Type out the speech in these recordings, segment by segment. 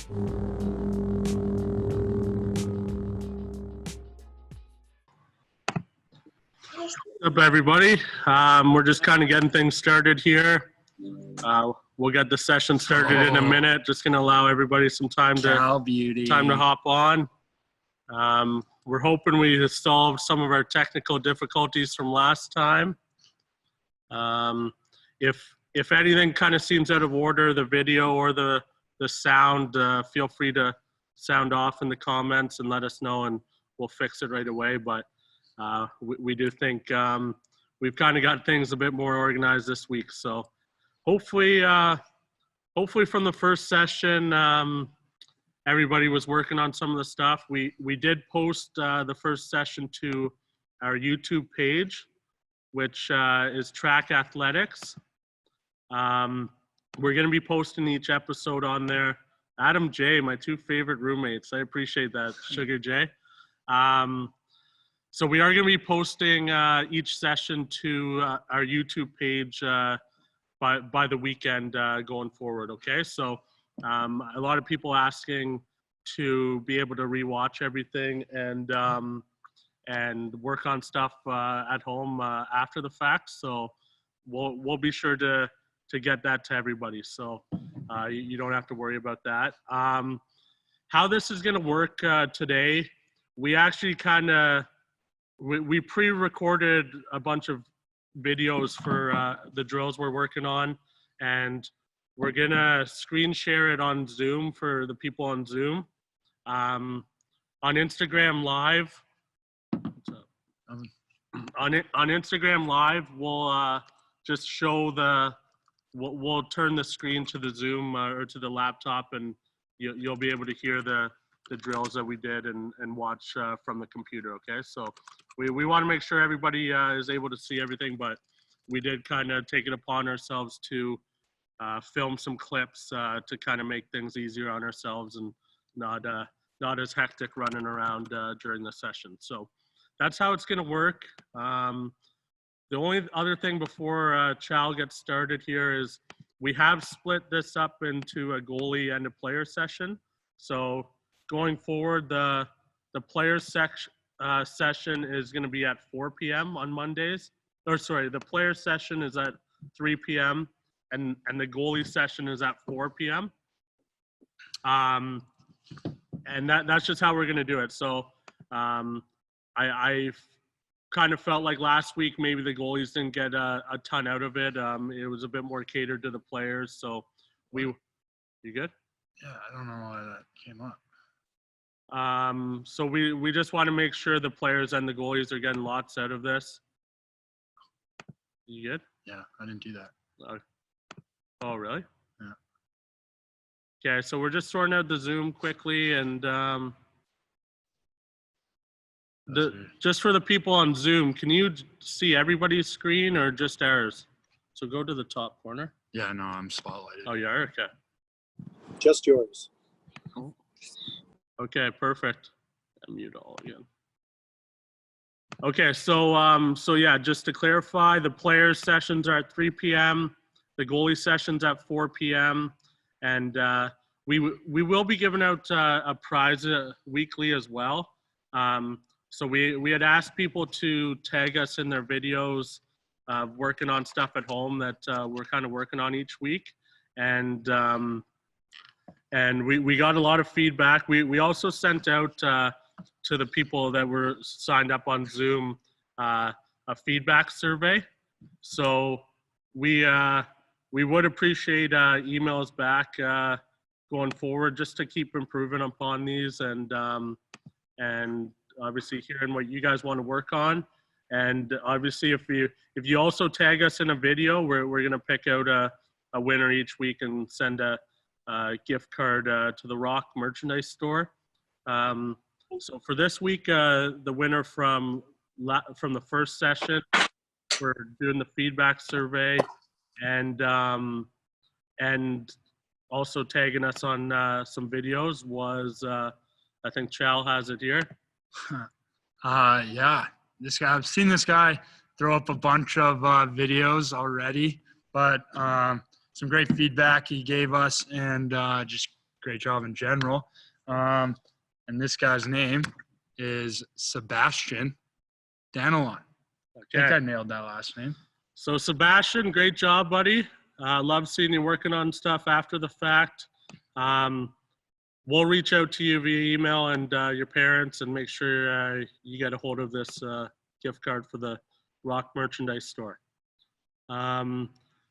What's up, everybody? We're just kind of getting things started here. We'll get the session started in a minute. Just going to allow everybody some time to hop on. We're hoping we solved some of our technical difficulties from last time. If anything kind of seems out of order, the video or the sound, feel free to sound off in the comments and let us know, and we'll fix it right away. But we do think we've kind of got things a bit more organized this week. So hopefully from the first session, everybody was working on some of the stuff. We did post the first session to our YouTube page, which is Track Athletics. We're going to be posting each episode on there. Adam J, my two favorite roommates. I appreciate that, Sugar J. So we are going to be posting each session to our YouTube page by the weekend going forward, okay? So a lot of people asking to be able to rewatch everything and work on stuff at home after the fact. So we'll be sure to get that to everybody. So you don't have to worry about that. How this is going to work today, we actually kind of we pre-recorded a bunch of videos for the drills we're working on, and we're gonna screen share it on Zoom for the people on Zoom. On Instagram Live, on Instagram Live, we'll just show we'll turn the screen to the Zoom or to the laptop, and you'll be able to hear the drills that we did and watch from the computer, okay? So we want to make sure everybody is able to see everything, but we did kind of take it upon ourselves to film some clips to kind of make things easier on ourselves and not as hectic running around during the session. So that's how it's going to work. The only other thing before Chal gets started here is we have split this up into a goalie and a player session. So going forward, the player session is going to be at 4 p.m. on Mondays. Or sorry, the player session is at 3 p.m. and the goalie session is at 4 p.m. And that's just how we're going to do it. So I kind of felt like last week maybe the goalies didn't get a ton out of it. It was a bit more catered to the players. So you good? Yeah, I don't know why that came up. So we just want to make sure the players and the goalies are getting lots out of this. You good? Yeah, I didn't do that. Oh, really? Yeah. Okay, so we're just sorting out the Zoom quickly, and just for the people on Zoom, can you see everybody's screen or just ours? So go to the top corner. Yeah, no, I'm spotlighted. Oh, you are? Okay. Just yours. Okay, perfect. I mute all again. Okay, so yeah, just to clarify, the players sessions are at 3 p.m. The goalie sessions at 4 p.m. And we will be giving out a prize weekly as well. So we had asked people to tag us in their videos working on stuff at home that we're kind of working on each week. And we got a lot of feedback. We also sent out to the people that were signed up on Zoom a feedback survey. So we would appreciate emails back going forward, just to keep improving upon these and obviously hearing what you guys want to work on. And obviously if you also tag us in a video, we're gonna pick out a winner each week and send a gift card to the Rock merchandise store. So for this week, the winner from the first session, we're doing the feedback survey, and also tagging us on some videos was I think Chal has it here. Yeah, this guy, I've seen this guy throw up a bunch of videos already, but some great feedback he gave us, and just great job in general. And this guy's name is Sebastian Danilon. I think I nailed that last name. So Sebastian, great job, buddy. Love seeing you working on stuff after the fact. We'll reach out to you via email and your parents and make sure you get a hold of this gift card for the Rock merchandise store.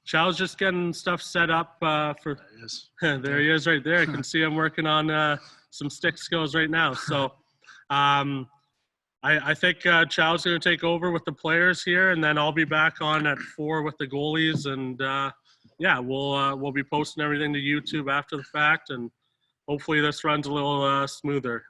Chal's just getting stuff set up for. There he is. There he is, right there. I can see him working on some stick skills right now. So, I think Chal's going to take over with the players here, and then I'll be back on at 4 with the goalies, and yeah, we'll be posting everything to YouTube after the fact, and hopefully this runs a little smoother.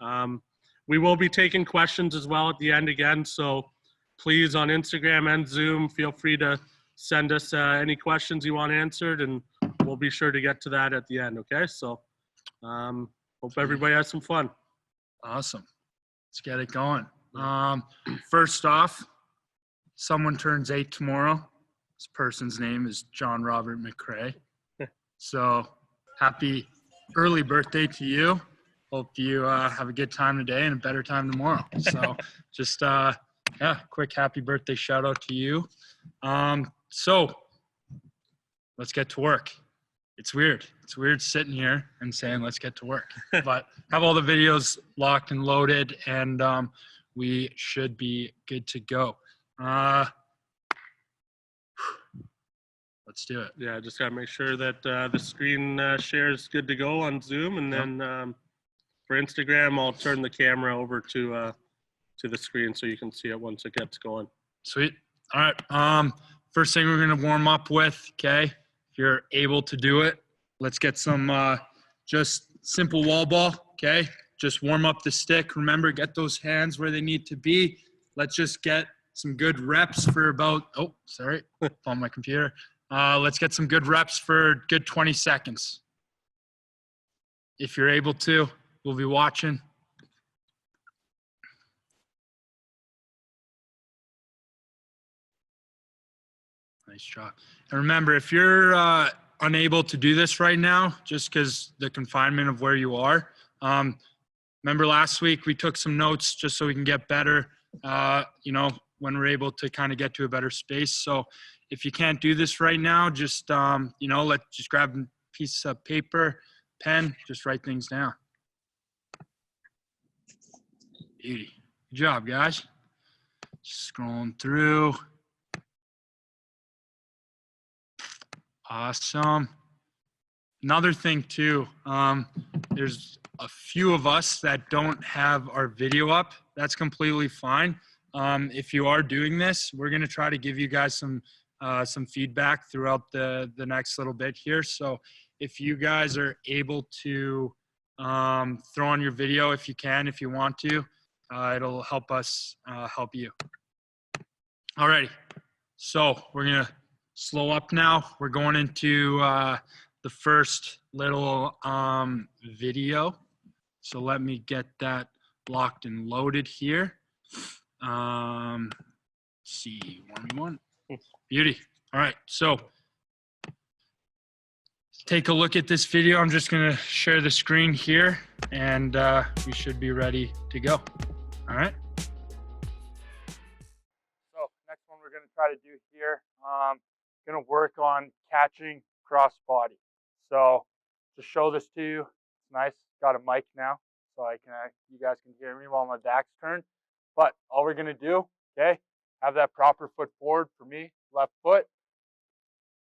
We will be taking questions as well at the end again, so please on Instagram and Zoom, feel free to send us any questions you want answered, and we'll be sure to get to that at the end, okay? So hope everybody has some fun. Awesome. Let's get it going. First off, someone turns 8 tomorrow. This person's name is John Robert McCrae. So happy early birthday to you. Hope you have a good time today and a better time tomorrow. So just, yeah, quick happy birthday shout out to you. So let's get to work. It's weird. It's weird sitting here and saying, let's get to work, but have all the videos locked and loaded, and we should be good to go. Let's do it. Yeah, just got to make sure that the screen share is good to go on Zoom, and then for Instagram, I'll turn the camera over to the screen so you can see it once it gets going. Sweet. All right. First thing we're going to warm up with, okay, if you're able to do it, let's get some just simple wall ball, okay? Just warm up the stick. Remember, get those hands where they need to be. Let's just get some good reps for about, oh, sorry, on my computer. Let's get some good reps for a good 20 seconds. If you're able to, we'll be watching. Nice job. And remember, if you're unable to do this right now, just because the confinement of where you are, remember last week we took some notes just so we can get better, you know, when we're able to kind of get to a better space. So if you can't do this right now, just, you know, just grab a piece of paper, pen, just write things down. Beauty. Good job, guys. Just scrolling through. Awesome. Another thing too, there's a few of us that don't have our video up. That's completely fine. If you are doing this, we're going to try to give you guys some feedback throughout the next little bit here. So if you guys are able to throw on your video, if you can, if you want to, it'll help us help you. Alrighty. So we're going to slow up now. We're going into the first little video. So let me get that locked and loaded here. See, 1v1. Beauty. All right, so take a look at this video. I'm just gonna share the screen here, and we should be ready to go. All right. So next one we're gonna try to do here, gonna work on catching cross body. So to show this to you, it's nice. Got a mic now, so I can you guys can hear me while my back's turned. But all we're gonna do, okay, have that proper foot forward for me, left foot.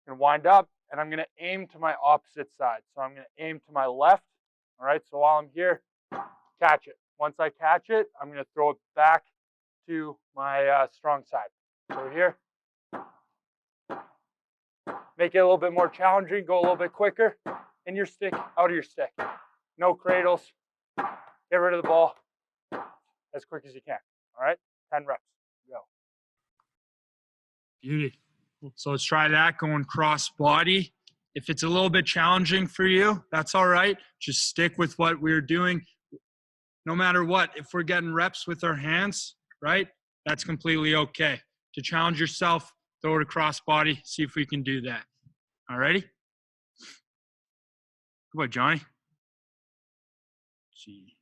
Gonna wind up, and I'm gonna aim to my opposite side. So I'm gonna aim to my left. All right. So while I'm here, catch it. Once I catch it, I'm gonna throw it back to my strong side. So here. Make it a little bit more challenging, go a little bit quicker. In your stick, out of your stick. No cradles. Get rid of the ball as quick as you can. All right, 10 reps, go. Beauty. So let's try that, going cross body. If it's a little bit challenging for you, that's all right. Just stick with what we're doing. No matter what, if we're getting reps with our hands, right, that's completely okay. To challenge yourself, throw it across body, see if we can do that. All righty? Good boy, Johnny. see.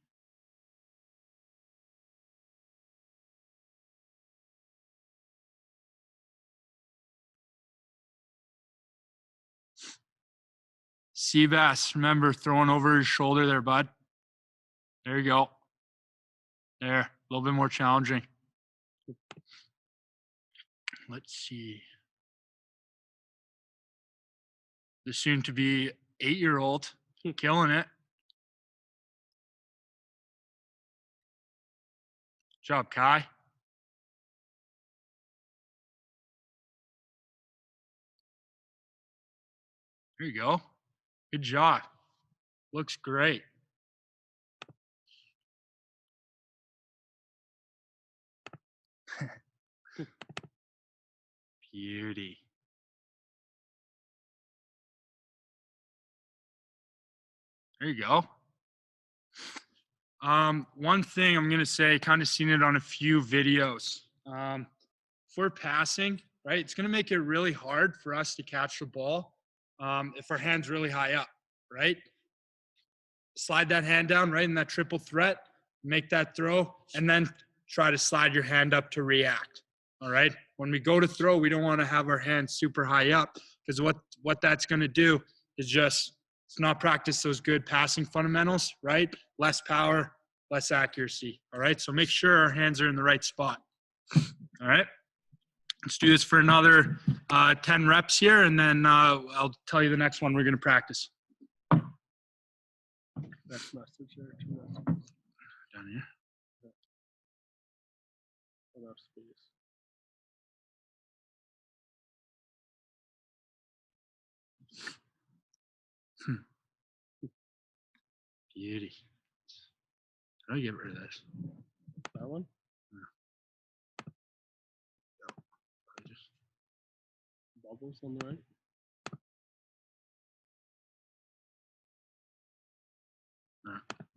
Seabass, remember throwing over his shoulder there, bud. There you go. There, a little bit more challenging. Let's see. The soon-to-be 8-year-old, killing it. Good job, Kai. There you go. Good job. Looks great. Beauty. There you go. One thing I'm going to say, kind of seen it on a few videos. If we're passing, right, it's going to make it really hard for us to catch the ball if our hand's really high up, right? Slide that hand down, right, in that triple threat, make that throw, and then try to slide your hand up to react, all right? When we go to throw, we don't want to have our hand super high up because what that's going to do is just not practice those good passing fundamentals, right? Less power, less accuracy, all right? So make sure our hands are in the right spot, all right? Let's do this for another 10 reps here, and then I'll tell you the next one we're going to practice. Next message there. Two messages. Down here. Enough space. Beauty. How do I get rid of this? That one? Just Bubbles on the right.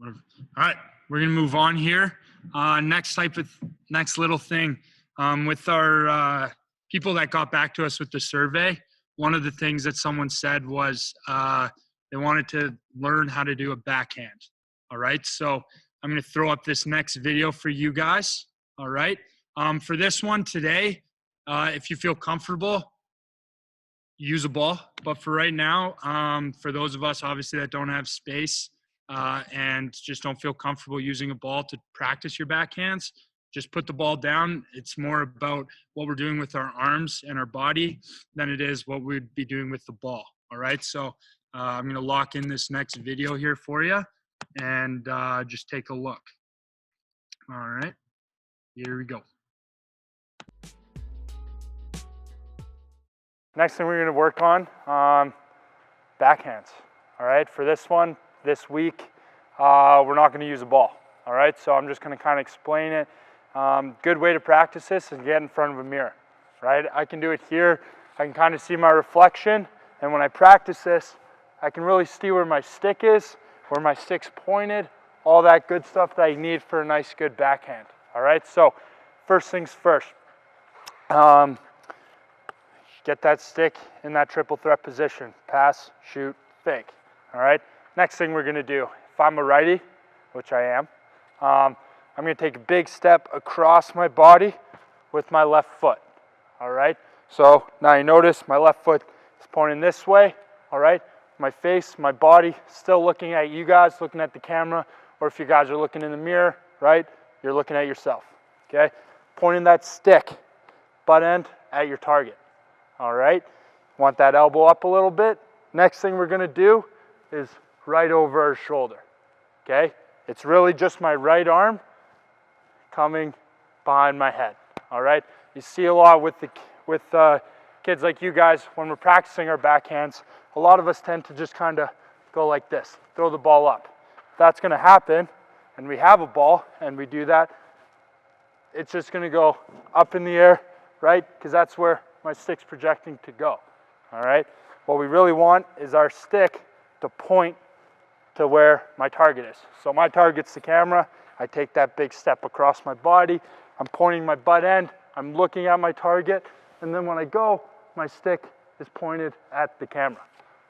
All right, we're gonna move on here. Next little thing with our people that got back to us with the survey. One of the things that someone said was they wanted to learn how to do a backhand. All right, so I'm gonna throw up this next video for you guys. All right, for this one today, if you feel comfortable, use a ball. But for right now, for those of us obviously that don't have space and just don't feel comfortable using a ball to practice your backhands, just put the ball down. It's more about what we're doing with our arms and our body than it is what we'd be doing with the ball. All right, so I'm going to lock in this next video here for you and just take a look. All right, here we go. Next thing we're going to work on, backhands. All right, for this one, this week, we're not going to use a ball. All right, so I'm just going to kind of explain it. Good way to practice this is get in front of a mirror. Right, I can do it here. I can kind of see my reflection, and when I practice this, I can really see where my stick is, where my stick's pointed, all that good stuff that I need for a nice, good backhand. All right, so first things first. Get that stick in that triple threat position. Pass, shoot, fake. All right. Next thing we're going to do, if I'm a righty, which I am, I'm going to take a big step across my body with my left foot. All right. So now you notice my left foot is pointing this way. All right. My face, my body, still looking at you guys, looking at the camera, or if you guys are looking in the mirror, right, you're looking at yourself. Okay. Pointing that stick, butt end at your target. All right, want that elbow up a little bit. Next thing we're gonna do is right over our shoulder, okay? It's really just my right arm coming behind my head, all right? You see a lot with kids like you guys, when we're practicing our backhands, a lot of us tend to just kind of go like this, throw the ball up. If that's gonna happen, and we have a ball, and we do that, it's just gonna go up in the air, right? Because that's where my stick's projecting to go, all right? What we really want is our stick to point to where my target is. So my target's the camera. I take that big step across my body. I'm pointing my butt end. I'm looking at my target. And then when I go, my stick is pointed at the camera,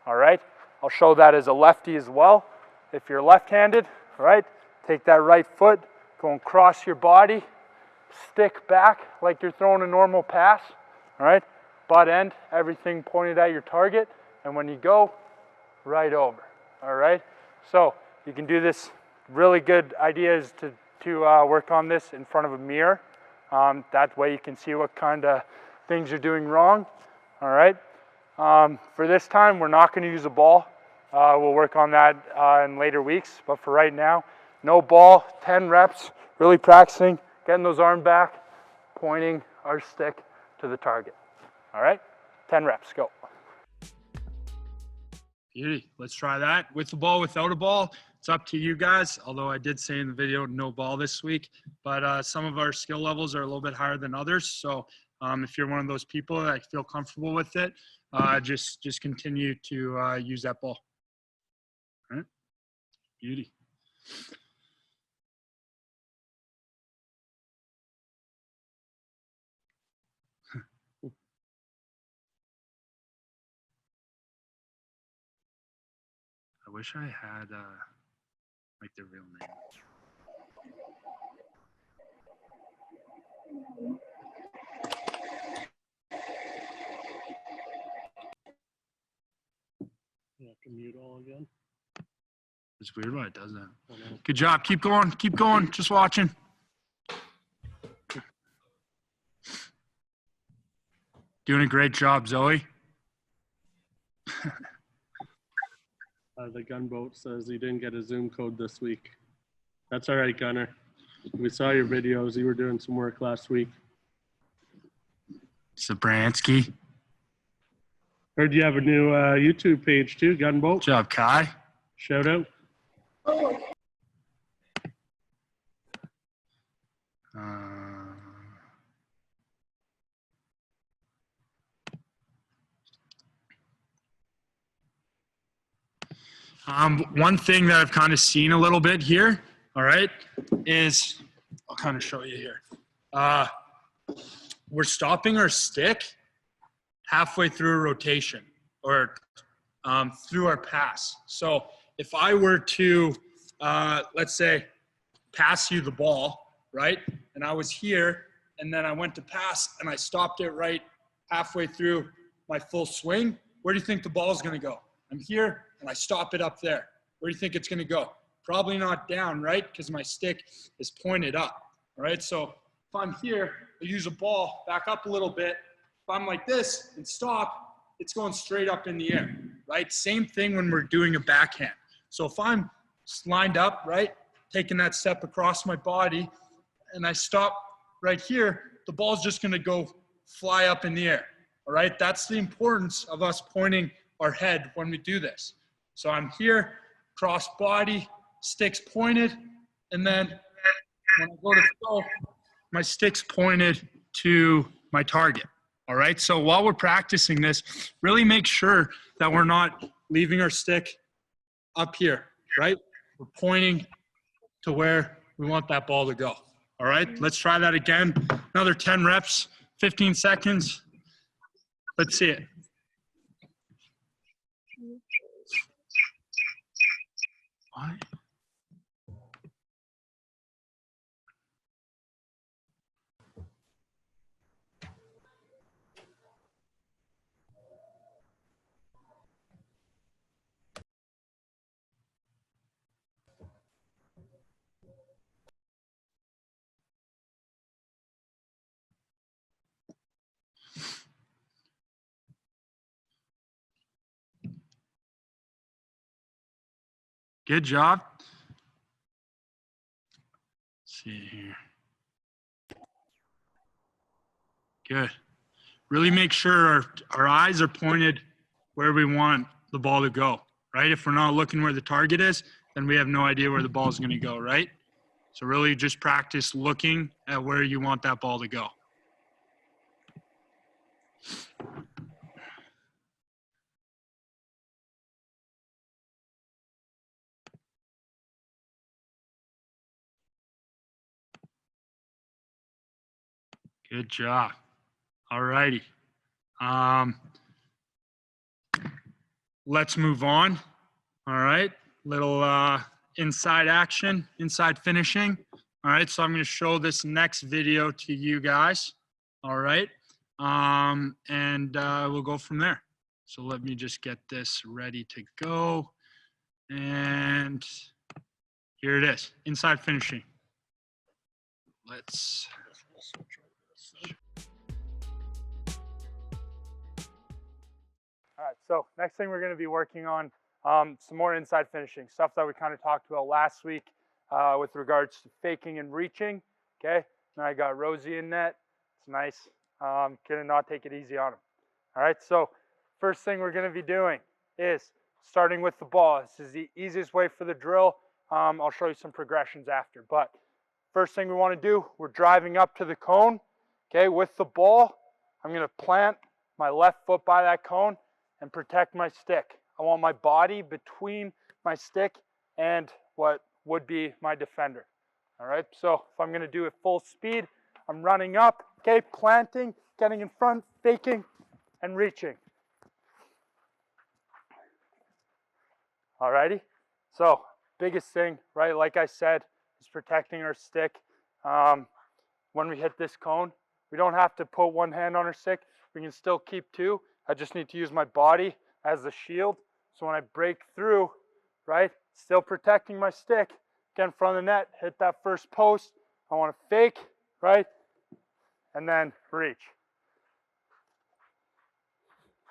all right? I'll show that as a lefty as well. If you're left-handed, all right, Take that right foot, go and cross your body, stick back like you're throwing a normal pass, all right? Butt end, everything pointed at your target, and when you go, right over, all right? So you can do this. Really good idea is to work on this in front of a mirror. That way you can see what kind of things you're doing wrong, all right? For this time, we're not gonna use a ball. We'll work on that in later weeks, but for right now, no ball, 10 reps, really practicing, getting those arms back, pointing our stick to the target. All right, 10 reps, go. Beauty. Let's try that. With the ball, without a ball, it's up to you guys. Although I did say in the video, no ball this week, but some of our skill levels are a little bit higher than others. So if you're one of those people that feel comfortable with it, just continue to use that ball. All right, beauty. I wish I had like their real name. You have to mute all again. It's weird why it does that. Good job. Keep going. Keep going. Just watching. Doing a great job, Zoe. The gunboat says he didn't get a Zoom code this week. That's all right, Gunner. We saw your videos. You were doing some work last week. Sabransky. Heard you have a new YouTube page too, Gunboat. Good job, Kai. Shout out. One thing that I've kind of seen a little bit here, all right, is I'll kind of show you here. We're stopping our stick halfway through a rotation or through our pass. So if I were to, let's say, pass you the ball, right, and I was here, and then I went to pass, and I stopped it right halfway through my full swing, where do you think the ball is going to go? I'm here, and I stop it up there. Where do you think it's going to go? Probably not down, right, because my stick is pointed up, all right? So if I'm here, I use a ball, back up a little bit. If I'm like this and stop, it's going straight up in the air, right? Same thing when we're doing a backhand. So if I'm lined up, right, taking that step across my body, and I stop right here, the ball's just going to go fly up in the air, all right? That's the importance of us pointing our head when we do this. So I'm here, cross body, sticks pointed, and then when I go to throw, my stick's pointed to my target, all right? So while we're practicing this, really make sure that we're not leaving our stick up here, right? We're pointing to where we want that ball to go, all right? Let's try that again. Another 10 reps, 15 seconds. Let's see it. What? Good job. Let's see here. Good. Really make sure our eyes are pointed where we want the ball to go, right? If we're not looking where the target is, then we have no idea where the ball is going to go, right? So really just practice looking at where you want that ball to go. Good job. All righty. Let's move on. All right. Little inside action, inside finishing. All right, so I'm going to show this next video to you guys. All right, and we'll go from there. So let me just get this ready to go. And here it is, inside finishing. Let's. All right, so next thing we're going to be working on some more inside finishing, stuff that we kind of talked about last week with regards to faking and reaching, okay? Now I got Rosie in net. It's nice. Gonna not take it easy on him. All right, so first thing we're going to be doing is starting with the ball. This is the easiest way for the drill. I'll show you some progressions after, but first thing we want to do, we're driving up to the cone, okay? With the ball, I'm going to plant my left foot by that cone and protect my stick. I want my body between my stick and what would be my defender. All right, so if I'm gonna do it full speed, I'm running up, okay, planting, getting in front, faking, and reaching. Alrighty, so biggest thing, right, like I said, is protecting our stick. When we hit this cone, we don't have to put one hand on our stick. We can still keep two. I just need to use my body as the shield. So when I break through, right, still protecting my stick, get in front of the net, hit that first post. I want to fake, right, and then reach.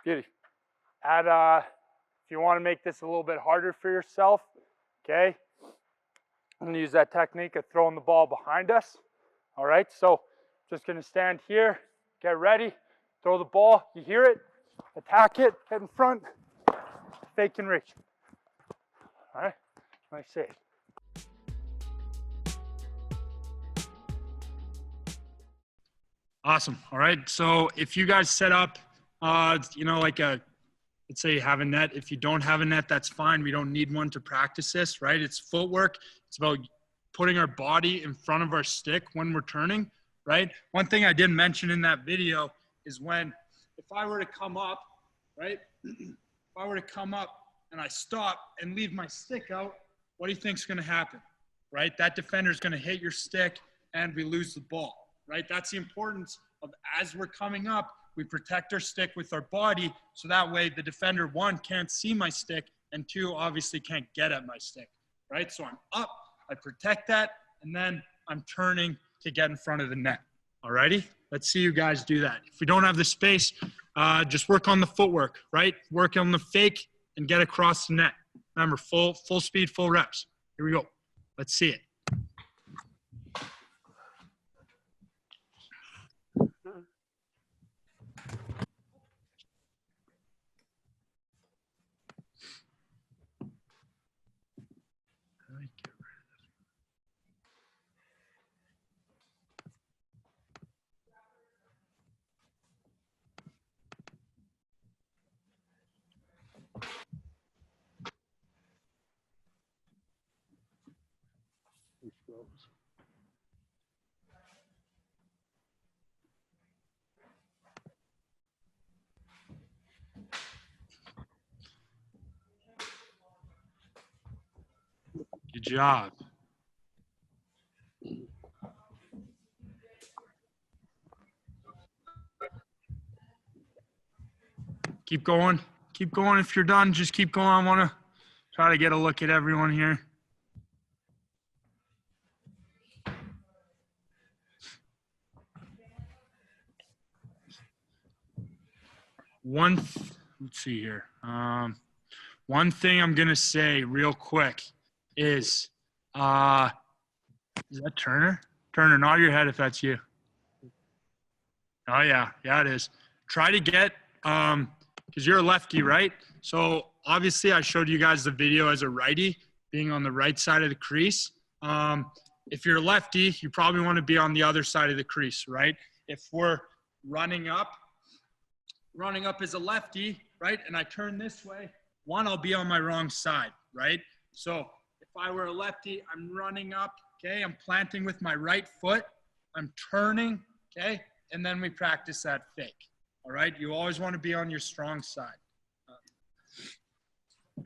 Beauty. If you want to make this a little bit harder for yourself, okay, I'm going to use that technique of throwing the ball behind us. All right, so just going to stand here, get ready, throw the ball, you hear it, attack it, get in front, fake and reach. All right, nice save. Awesome. All right. So if you guys set up, you know, like let's say you have a net. If you don't have a net, that's fine. We don't need one to practice this, right? It's footwork. It's about putting our body in front of our stick when we're turning, right? One thing I didn't mention in that video is if I were to come up, right? If I were to come up and I stop and leave my stick out, what do you think is going to happen, right? That defender is going to hit your stick and we lose the ball, right? That's the importance of, as we're coming up, we protect our stick with our body, so that way the defender, one, can't see my stick, and two, obviously can't get at my stick, right? So I'm up, I protect that, and then I'm turning to get in front of the net. Alrighty? Let's see you guys do that. If we don't have the space, just work on the footwork, right? Work on the fake and get across the net. Remember, full speed, full reps. Here we go. Let's see it. Good job. Keep going. Keep going. If you're done, just keep going. I want to try to get a look at everyone here. Let's see here. One thing I'm going to say real quick is that Turner? Turner, nod your head if that's you. Oh, yeah. Yeah, it is. Try to get, because you're a lefty, right? So, obviously, I showed you guys the video as a righty, being on the right side of the crease. If you're a lefty, you probably want to be on the other side of the crease, right? If we're running up as a lefty, right, and I turn this way, one, I'll be on my wrong side, right? So if I were a lefty, I'm running up, okay? I'm planting with my right foot. I'm turning, okay? And then we practice that fake, all right? You always want to be on your strong side.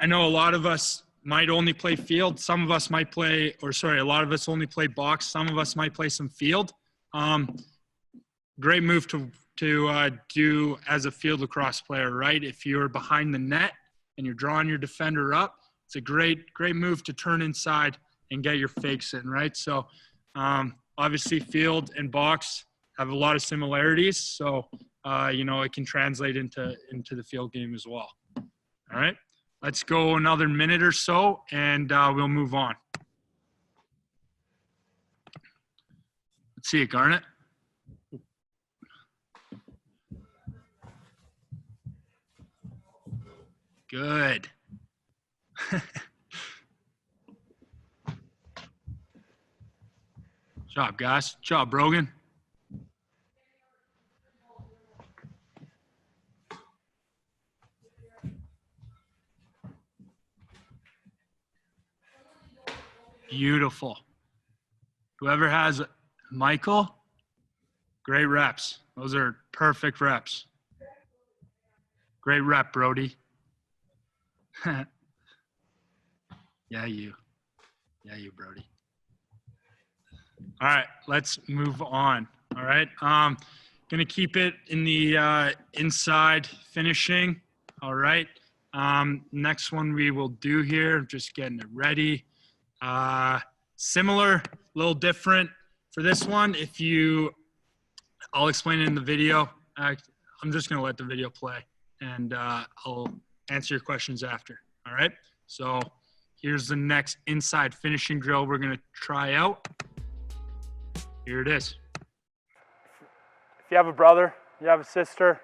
I know a lot of us might only play field. Some of us might play, a lot of us only play box. Some of us might play some field. Great move to do as a field lacrosse player, right? If you're behind the net and you're drawing your defender up, it's a great move to turn inside and get your fakes in, right? So obviously field and box have a lot of similarities. So, it can translate into the field game as well. All right, let's go another minute or so and we'll move on. Let's see it, Garnet. Good. Job, guys. Job, Brogan. Beautiful. Whoever has Michael, great reps. Those are perfect reps. Great rep, Brody. Yeah, you, Brody. All right, let's move on. All right, gonna keep it in the inside finishing. All right, next one we will do here, just getting it ready. Similar, a little different for this one. I'll explain it in the video. I'm just gonna let the video play and I'll answer your questions after. All right, so here's the next inside finishing drill we're gonna try out. Here it is. If you have a brother, you have a sister,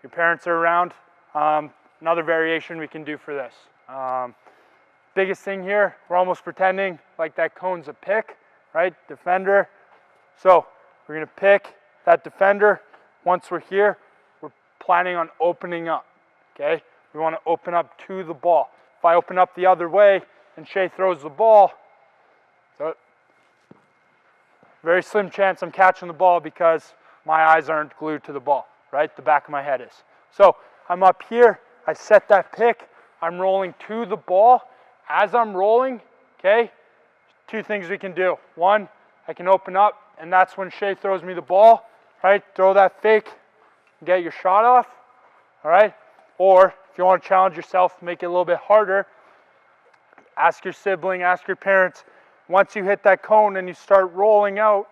your parents are around, another variation we can do for this. Biggest thing here, we're almost pretending like that cone's a pick, right? Defender. So we're gonna pick that defender. Once we're here, we're planning on opening up, okay? We wanna open up to the ball. If I open up the other way and Shay throws the ball, so very slim chance I'm catching the ball because my eyes aren't glued to the ball, right? The back of my head is. So I'm up here, I set that pick, I'm rolling to the ball. As I'm rolling, okay, two things we can do. One, I can open up, and that's when Shay throws me the ball, right? Throw that fake, get your shot off, all right? Or if you want to challenge yourself, make it a little bit harder, ask your sibling, ask your parents. Once you hit that cone and you start rolling out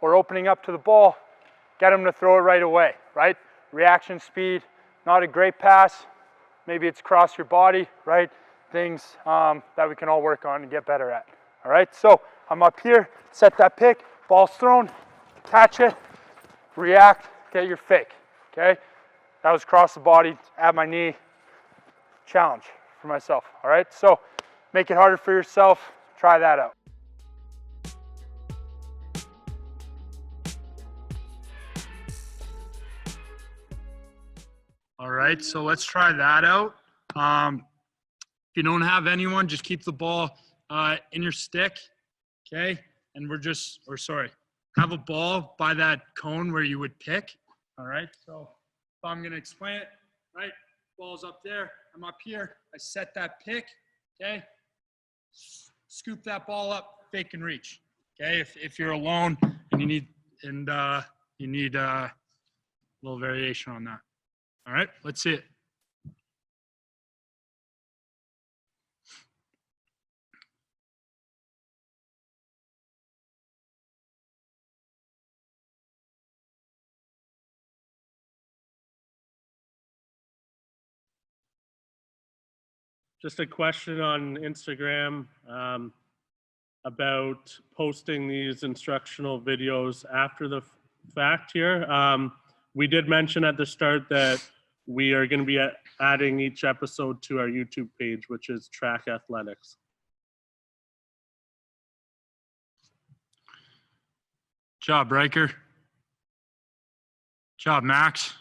or opening up to the ball, get them to throw it right away, right? Reaction speed, not a great pass. Maybe it's across your body, right? Things that we can all work on and get better at. All right, so I'm up here, set that pick, ball's thrown, catch it, react, get your fake, okay? That was across the body, at my knee, challenge for myself, all right? So make it harder for yourself, try that out. All right, so let's try that out. If you don't have anyone, just keep the ball in your stick, okay? And have a ball by that cone where you would pick, all right? So if I'm gonna explain it, right? Ball's up there, I'm up here, I set that pick, okay? Scoop that ball up, fake and reach, okay? If you're alone and you need a little variation on that. All right, let's see it. Just a question on Instagram about posting these instructional videos after the fact here. We did mention at the start that we are going to be adding each episode to our YouTube page, which is Track Athletics. Job, Riker. Job, Max.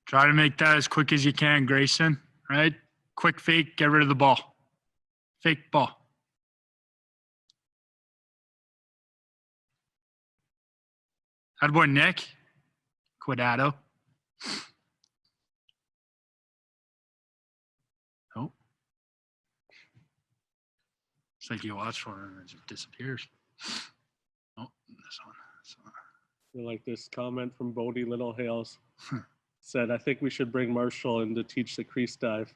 Try to make that as quick as you can, Grayson, right? quick fake, get rid of the ball. Fake ball. Attaboy, Nick. Cuidado. Oh. It's like you watch for him and it just disappears. Oh, this one. I like this comment from Bodie Littlehales. Said, I think we should bring Marshall in to teach the crease dive.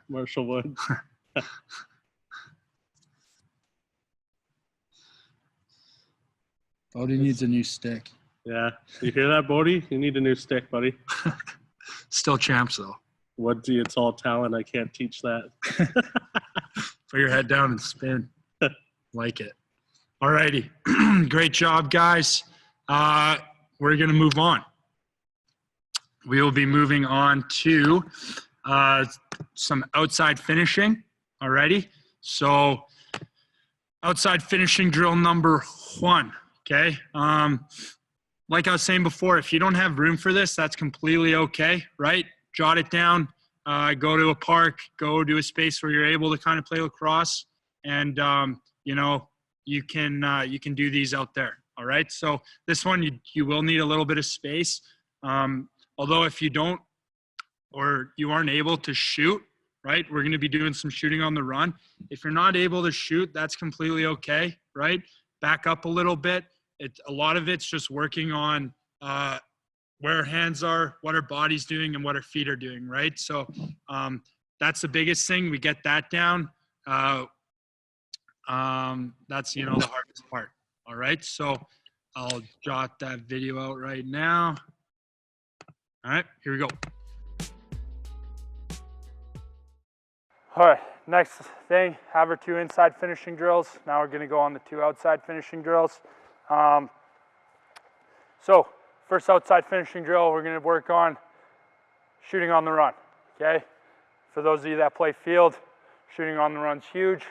Marshall would. Bodie needs a new stick. Yeah. You hear that, Bodie? You need a new stick, buddy. Still champs, though. Woodsy, it's all talent. I can't teach that. Put your head down and spin. Like it. All righty. Great job, guys. We're going to move on. We will be moving on to some outside finishing. All righty. So outside finishing drill number 1. Okay. Like I was saying before, if you don't have room for this, that's completely okay, right? Jot it down, go to a park, go to a space where you're able to kind of play lacrosse, and you know, you can do these out there. All right. So this one, you will need a little bit of space. Although if you don't, or you aren't able to shoot, right, we're going to be doing some shooting on the run. If you're not able to shoot, that's completely okay, right? Back up a little bit. A lot of it's just working on where our hands are, what our body's doing, and what our feet are doing, right? So that's the biggest thing. We get that down. That's, you know, the hardest part. All right. So I'll jot that video out right now. All right, here we go. All right, next thing, have our 2 inside finishing drills. Now we're gonna go on the 2 outside finishing drills. So first outside finishing drill, we're gonna work on shooting on the run, okay? For those of you that play field, shooting on the run's huge.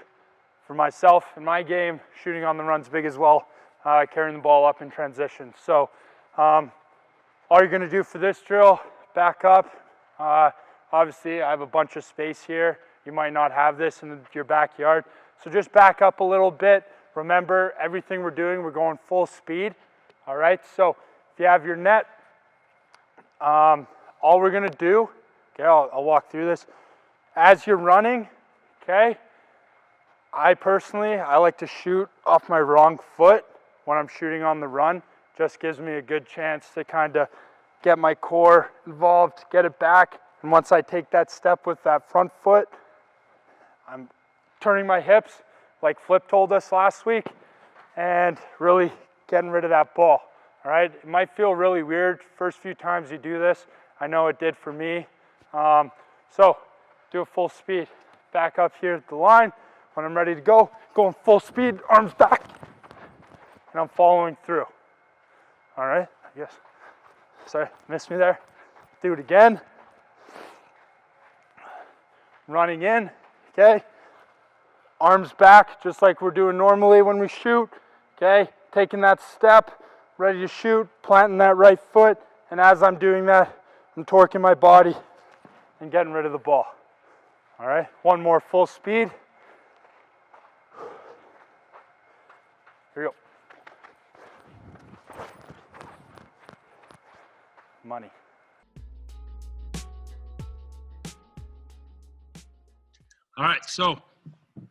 For myself, in my game, shooting on the run's big as well, carrying the ball up in transition. So all you're gonna do for this drill, back up. Obviously, I have a bunch of space here. You might not have this in your backyard. So just back up a little bit. Remember, everything we're doing, we're going full speed. All right, so if you have your net, all we're gonna do, okay, I'll walk through this. As you're running, okay, I like to shoot off my wrong foot when I'm shooting on the run. Just gives me a good chance to kind of get my core involved, get it back. And once I take that step with that front foot, I'm turning my hips like Flip told us last week and really getting rid of that ball. All right, it might feel really weird first few times you do this. I know it did for me. So do it full speed. Back up here at the line. When I'm ready to go, going full speed, arms back, and I'm following through. All right, I guess. Sorry, missed me there. Do it again. Running in, okay. Arms back, just like we're doing normally when we shoot, okay. Taking that step, ready to shoot, planting that right foot, and as I'm doing that, I'm torquing my body and getting rid of the ball. All right, one more full speed. Here we go. Money. All right, so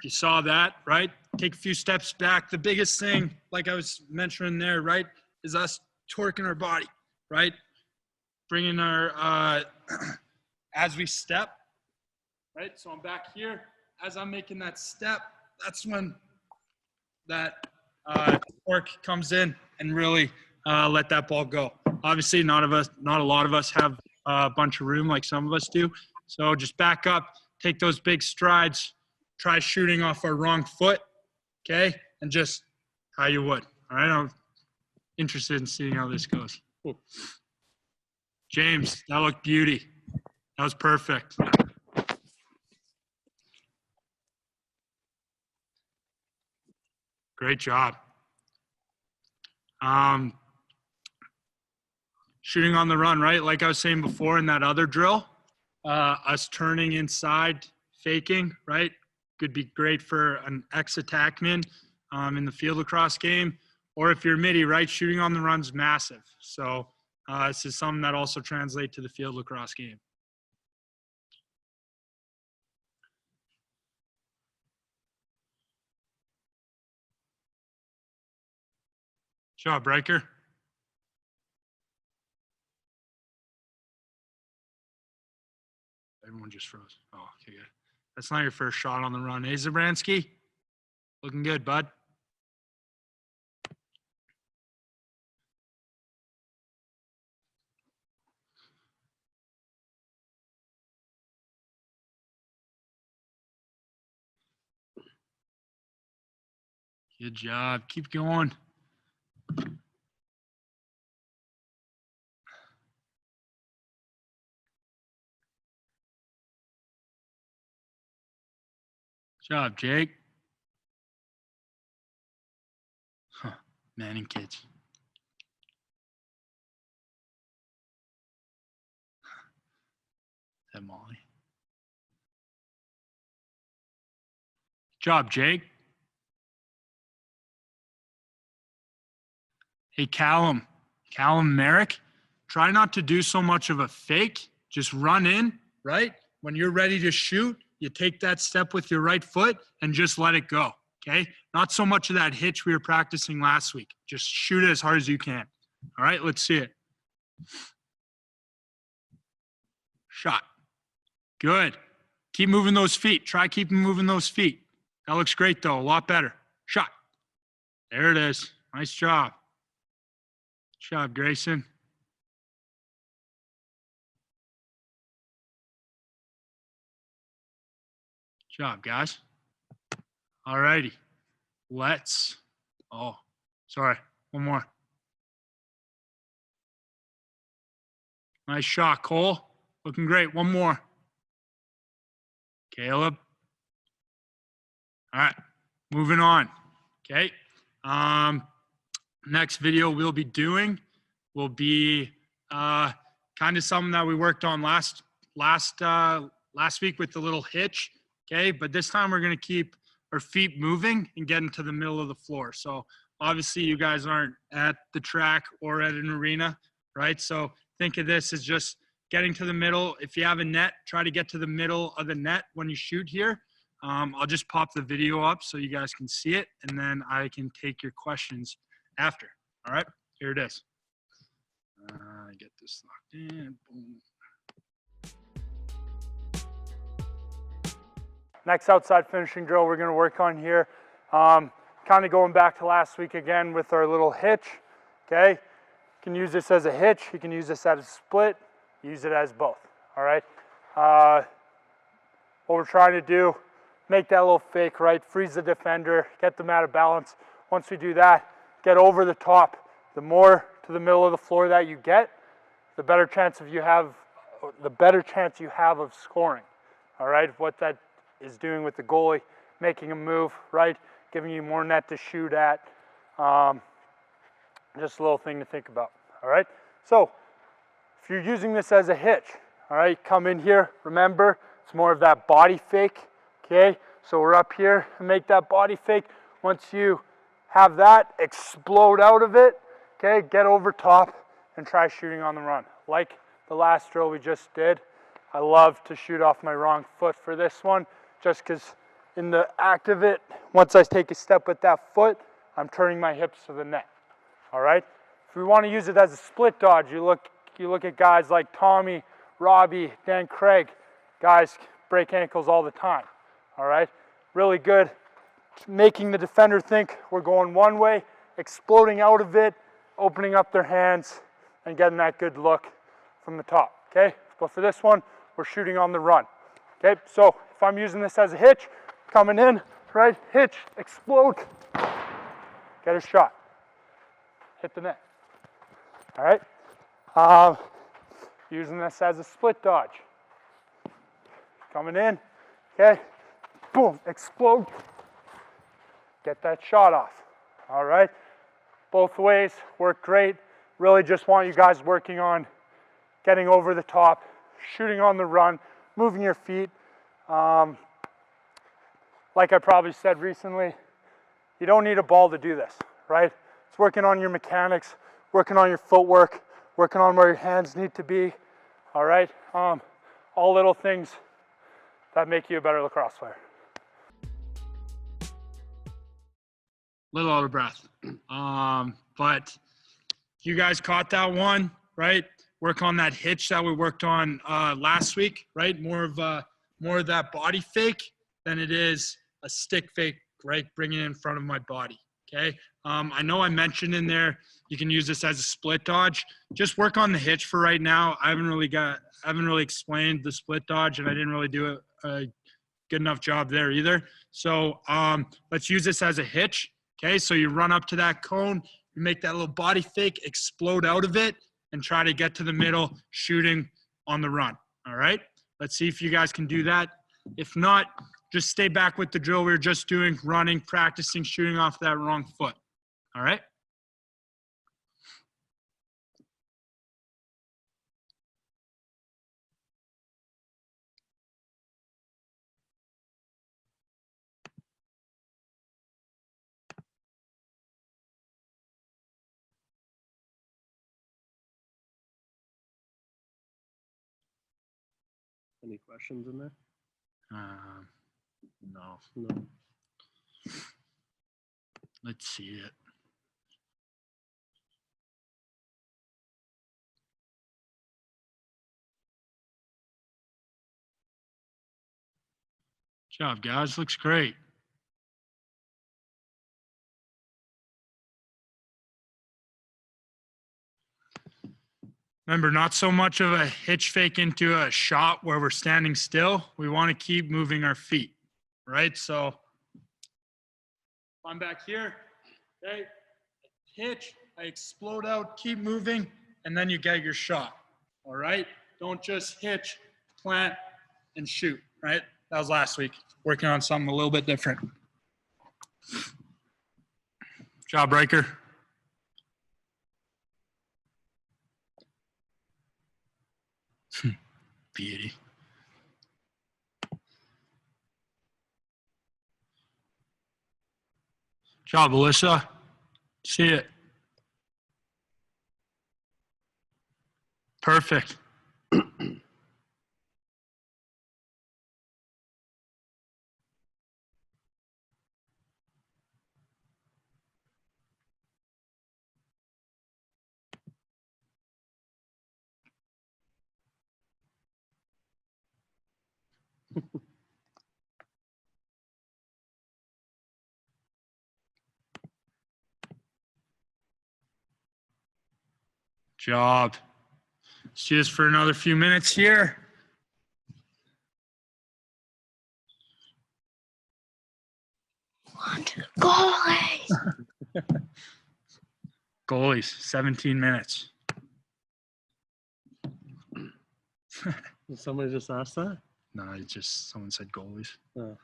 you saw that, right? Take a few steps back. The biggest thing, like I was mentioning there, right, is us torquing our body, right? Bringing our, as we step, right? So I'm back here. As I'm making that step, that's when that torque comes in and really let that ball go. Obviously, not a lot of us have a bunch of room like some of us do. So just back up, take those big strides, try shooting off our wrong foot, okay? And just how you would. All right, I'm interested in seeing how this goes. Cool. James, that looked beauty. That was perfect. Great job. Shooting on the run, right? Like I was saying before in that other drill, us turning inside, faking, right? Could be great for an ex-attackman in the field lacrosse game. Or if you're midi, right, shooting on the run's massive. So this is something that also translates to the field lacrosse game. Good job, Riker. Everyone just froze. Oh, okay, good. That's not your first shot on the run, eh, Zabransky? Looking good, bud. Good job. Keep going. Good job, Jake. Huh. Manning kids. That Molly. Good job, Jake. Hey, Callum Merrick, try not to do so much of a fake. Just run in, right? When you're ready to shoot, you take that step with your right foot and just let it go, okay? Not so much of that hitch we were practicing last week. Just shoot it as hard as you can. All right, let's see it. Shot. Good. Keep moving those feet. Try keeping moving those feet. That looks great, though. A lot better. Shot. There it is. Nice job. Good job, Grayson. Good job, guys. All righty. Let's. Oh, sorry. One more. Nice shot, Cole. Looking great. One more. Caleb. All right. Moving on. Okay. Next video we'll be doing will be kind of something that we worked on last week with the little hitch. Okay, but this time we're going to keep our feet moving and get into the middle of the floor. So obviously you guys aren't at the track or at an arena, right? So think of this as just getting to the middle. If you have a net, try to get to the middle of the net when you shoot here. I'll just pop the video up so you guys can see it, and then I can take your questions after. All right, here it is. Get this locked in. Boom. Next outside finishing drill we're going to work on here. Kind of going back to last week again with our little hitch. Okay, you can use this as a hitch. You can use this as a split. Use it as both. All right. What we're trying to do, make that little fake, right? Freeze the defender, get them out of balance. Once we do that, get over the top. The more to the middle of the floor that you get, the better chance you have of scoring. All right. What that is doing with the goalie, making a move, right? Giving you more net to shoot at. Just a little thing to think about. All right. So if you're using this as a hitch, all right, come in here. Remember, it's more of that body fake. Okay. So we're up here and make that body fake. Once you have that, explode out of it. Okay, get over top and try shooting on the run. Like the last drill we just did, I love to shoot off my wrong foot for this one, just because in the act of it, once I take a step with that foot, I'm turning my hips to the net. All right. If we want to use it as a split dodge, you look at guys like Tommy, Robbie, Dan Craig. Guys break ankles all the time. All right. Really good. Making the defender think we're going one way, exploding out of it, opening up their hands, and getting that good look from the top, okay? But for this one, we're shooting on the run, okay? So if I'm using this as a hitch, coming in, right, hitch, explode, get a shot, hit the net, all right? Using this as a split dodge, coming in, okay, boom, explode, get that shot off, all right? Both ways work great. Really just want you guys working on getting over the top, shooting on the run, moving your feet. like I probably said recently, you don't need a ball to do this, right? It's working on your mechanics, working on your footwork, working on where your hands need to be, all right? All little things that make you a better lacrosse player. Little out of breath. But you guys caught that one, right? Work on that hitch that we worked on last week, right? More of that body fake than it is a stick fake, right? Bringing it in front of my body, okay? I know I mentioned in there you can use this as a split dodge. Just work on the hitch for right now. I haven't really explained the split dodge, and I didn't really do a good enough job there either. So let's use this as a hitch, okay? So you run up to that cone, you make that little body fake, explode out of it, and try to get to the middle, shooting on the run, all right? Let's see if you guys can do that. If not, just stay back with the drill we were just doing, running, practicing, shooting off that wrong foot, all right? Any questions in there? No. No. Let's see it. Good job, guys. Looks great. Remember, not so much of a hitch fake into a shot where we're standing still. We want to keep moving our feet, right? So if I'm back here, okay, hitch, I explode out, keep moving, and then you get your shot, all right? Don't just hitch, plant, and shoot, right? That was last week. Working on something a little bit different. Jawbreaker. Beauty. Job, Alyssa. See it. Perfect. Job. Let's do this for another few minutes here. Goalies. Goalies, 17 minutes. Did somebody just ask that? No, it's just someone said goalies. Oh.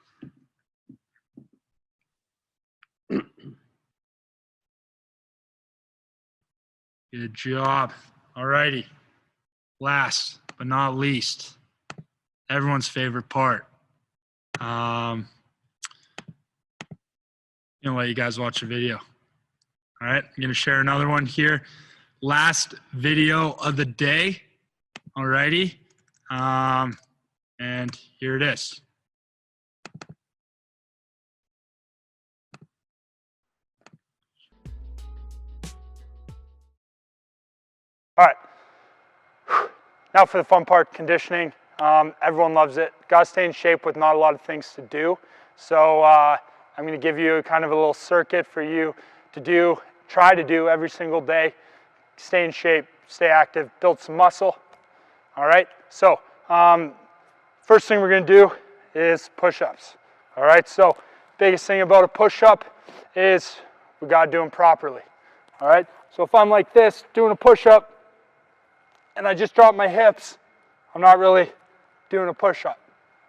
Good job. All righty. Last but not least, everyone's favorite part. I'm gonna let you guys watch the video. All right, I'm gonna share another one here. Last video of the day. All righty. And here it is. All right. Now for the fun part, conditioning. Everyone loves it. Got to stay in shape with not a lot of things to do. So I'm going to give you kind of a little circuit for you to do, try to do every single day. Stay in shape, stay active, build some muscle. All right. So first thing we're going to do is push-ups. All right. So biggest thing about a push-up is we got to do them properly. All right. So if I'm like this, doing a push-up, and I just drop my hips, I'm not really doing a push-up,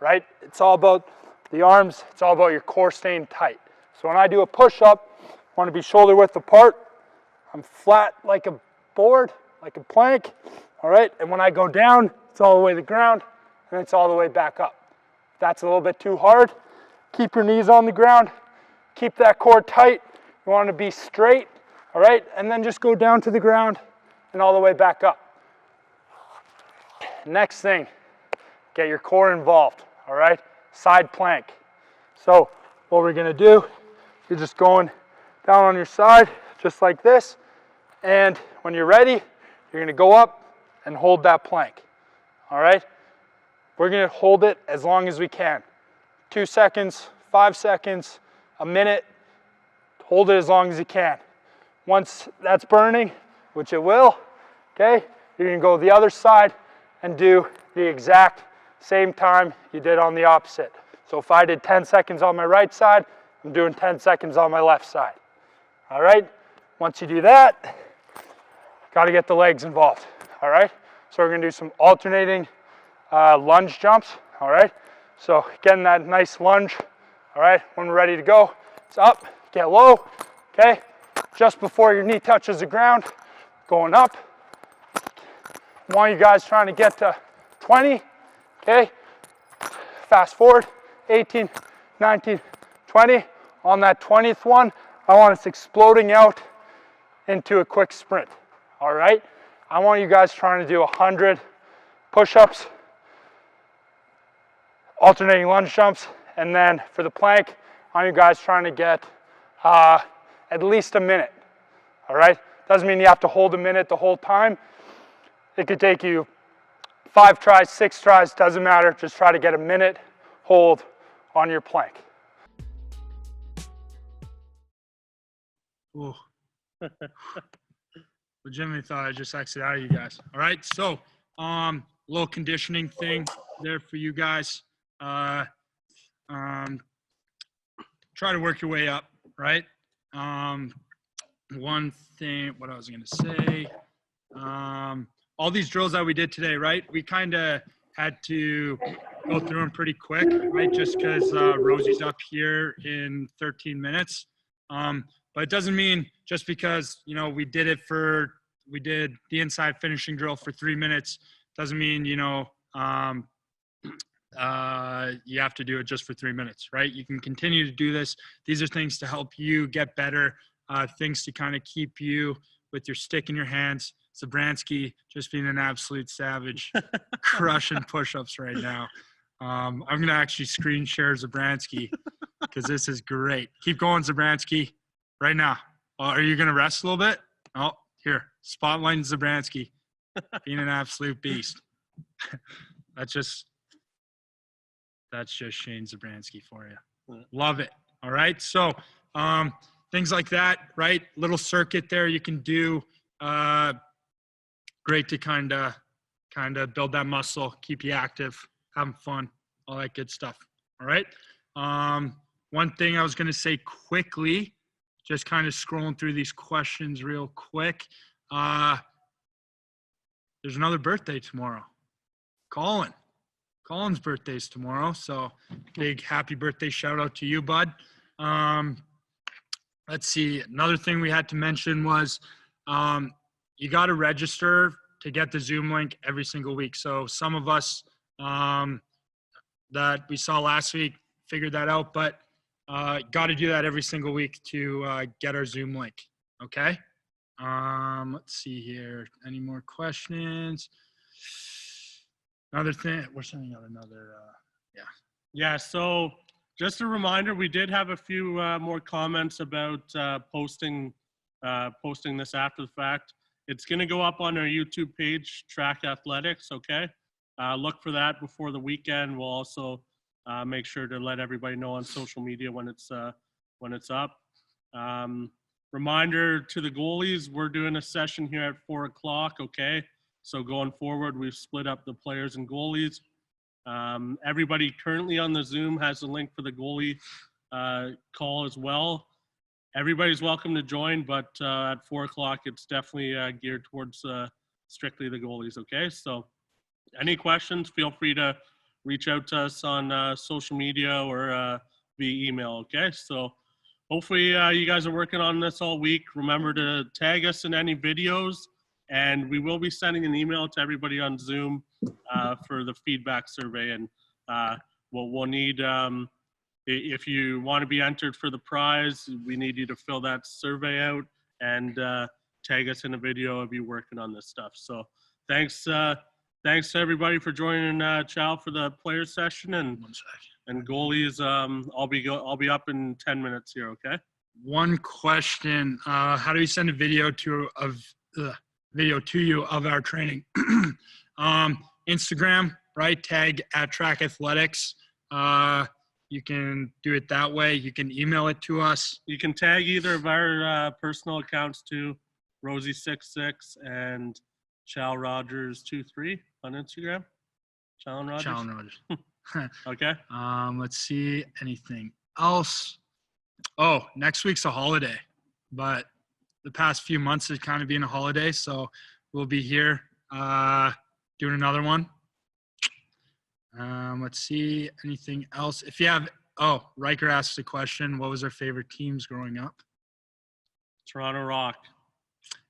right? It's all about the arms, it's all about your core staying tight. So when I do a push-up, I want to be shoulder width apart. I'm flat like a board, like a plank, all right? And when I go down, it's all the way to the ground, and it's all the way back up. If that's a little bit too hard, Keep your knees on the ground. Keep that core tight. You want to be straight, all right? And then just go down to the ground and all the way back up. Next thing, get your core involved, all right? Side plank. So what we're gonna do, you're just going down on your side, just like this. And when you're ready, you're gonna go up and hold that plank, all right? We're gonna hold it as long as we can. 2 seconds, 5 seconds, a minute. Hold it as long as you can. Once that's burning, which it will, okay, you're gonna go the other side and do the exact same time you did on the opposite. So if I did 10 seconds on my right side, I'm doing 10 seconds on my left side. All right? Once you do that, gotta get the legs involved. All right? So we're gonna do some alternating lunge jumps. All right? So getting that nice lunge. All right? When we're ready to go, it's up, get low, okay? Just before your knee touches the ground, going up. Want you guys trying to get to 20, okay? Fast forward, 18, 19, 20. On that 20th one, I want us exploding out into a quick sprint, all right? I want you guys trying to do 100 push-ups, alternating lunge jumps, and then for the plank, I want you guys trying to get at least a minute, all right? Doesn't mean you have to hold a minute the whole time. It could take you 5 tries, 6 tries, doesn't matter. Just try to get a minute hold on your plank. Ooh. Legitimately thought I just exited out of you guys. All right, so little conditioning thing there for you guys. Try to work your way up, right? One thing, what I was gonna say, all these drills that we did today, right? We kind of had to go through them pretty quick, right? Just because Rosie's up here in 13 minutes. But it doesn't mean just because, you know, we did the inside finishing drill for 3 minutes, doesn't mean, you know, you have to do it just for 3 minutes, right? You can continue to do this. These are things to help you get better, things to kind of keep you with your stick in your hands. Zabransky just being an absolute savage, crushing push-ups right now. I'm going to actually screen share Zabransky because this is great. Keep going, Zabransky, right now. Are you going to rest a little bit? Oh, here, spotlight Zabransky, being an absolute beast. That's just Shane Zabransky for you. Love it. All right. So things like that, right? Little circuit there you can do. Great to kind of build that muscle, keep you active, having fun, all that good stuff. All right. One thing I was going to say quickly, just kind of scrolling through these questions real quick. There's another birthday tomorrow. Colin's birthday's tomorrow, so big happy birthday shout out to you, bud. Let's see. Another thing we had to mention was you got to register to get the Zoom link every single week. So some of us that we saw last week figured that out, but got to do that every single week to get our Zoom link. Okay. Let's see here. Any more questions? Another thing, we're sending out another, Yeah, so just a reminder, we did have a few more comments about posting this after the fact. It's going to go up on our YouTube page, Track Athletics, okay? Look for that before the weekend. We'll also make sure to let everybody know on social media when it's up. Reminder to the goalies, we're doing a session here at 4 o'clock, okay? So going forward, we've split up the players and goalies. Everybody currently on the Zoom has a link for the goalie call as well. Everybody's welcome to join, but at 4 o'clock, it's definitely geared towards strictly the goalies, okay? So any questions, feel free to reach out to us on social media or via email, okay? So hopefully you guys are working on this all week. Remember to tag us in any videos, and we will be sending an email to everybody on Zoom for the feedback survey. And we'll need if you want to be entered for the prize, we need you to fill that survey out and tag us in a video of you working on this stuff. So thanks to everybody for joining Chal for the player session, and goalies. I'll be up in 10 minutes here. Okay. One question: how do we send a video to you of our training? Instagram, right? Tag at Track Athletics. You can do it that way. You can email it to us. You can tag either of our personal accounts too, Rosie66 and Challen Rogers 23 on Instagram. Challen Rogers. Challen Rogers. Okay. Let's see. Anything else? Oh, next week's a holiday, but the past few months has kind of been a holiday, so we'll be here doing another one. Let's see. Anything else? If you have, Riker asked a question. What was our favorite teams growing up? Toronto Rock.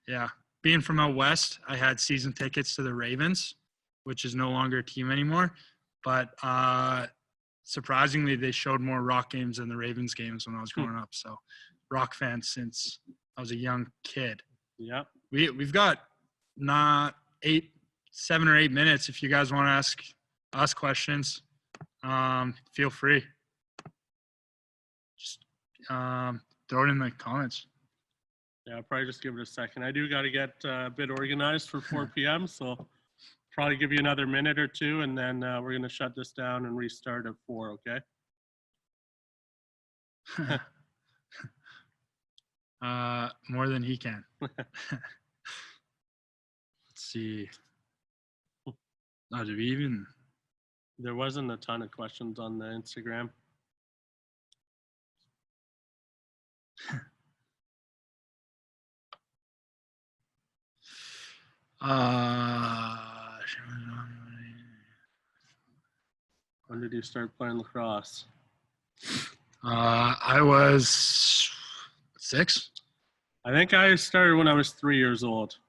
Yeah. Being from out west, I had season tickets to the Ravens, which is no longer a team anymore. But surprisingly, they showed more Rock games than the Ravens games when I was growing up. So Rock fan since I was a young kid. Yeah. We've got 7 or 8 minutes. If you guys want to ask us questions, feel free. Just throw it in the comments. Yeah, I'll probably just give it a second. I do got to get a bit organized for 4 p.m., so probably give you another minute or two, and then we're going to shut this down and restart at 4, okay? More than he can. Let's see. Oh, did we even? There wasn't a ton of questions on the Instagram. When did you start playing lacrosse? I was 6. I think I started when I was 3 years old.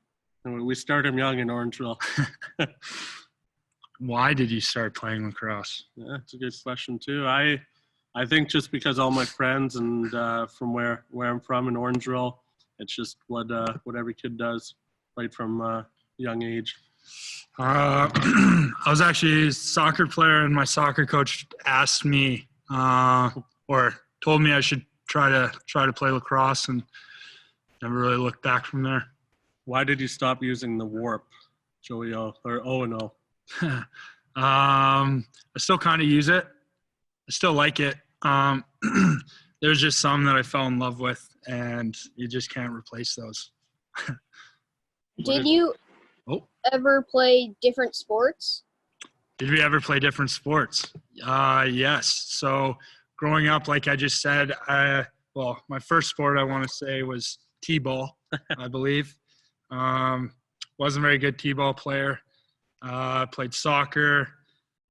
And we started young in Orangeville. Why did you start playing lacrosse? Yeah, that's a good question too. I think just because all my friends and from where I'm from in Orangeville, it's just what every kid does, right from a young age. I was actually a soccer player, and my soccer coach asked me or told me I should try to play lacrosse, and never really looked back from there. Why did you stop using the warp, Joey O, or O&O? I still kind of use it. I still like it. There's just some that I fell in love with, and you just can't replace those. Did you ever play different sports? Did we ever play different sports? Yes. So growing up, like I just said, my first sport I want to say was T-ball, I believe. Wasn't a very good T-ball player. Played soccer,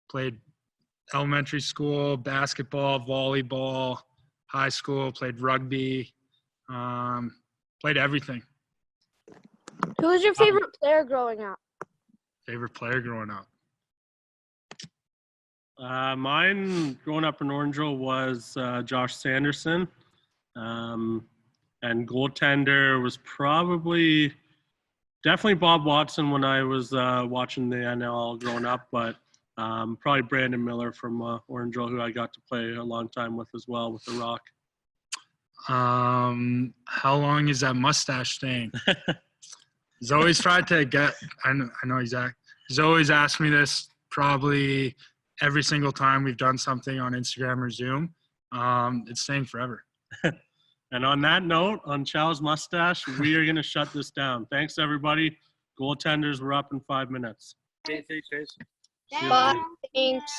played elementary school, basketball, volleyball, high school, played rugby, played everything. Who was your favorite player growing up? Favorite player growing up? Mine growing up in Orangeville was Josh Sanderson. And goaltender was definitely Bob Watson when I was watching the NL growing up, but probably Brandon Miller from Orangeville, who I got to play a long time with as well with the Rock. How long is that mustache staying? He's always tried to get, I know exactly. He's always asked me this probably every single time we've done something on Instagram or Zoom. It's staying forever. And on that note, on Chal's mustache, we are going to shut this down. Thanks, everybody. Goaltenders, we're up in 5 minutes. Bye. Thanks.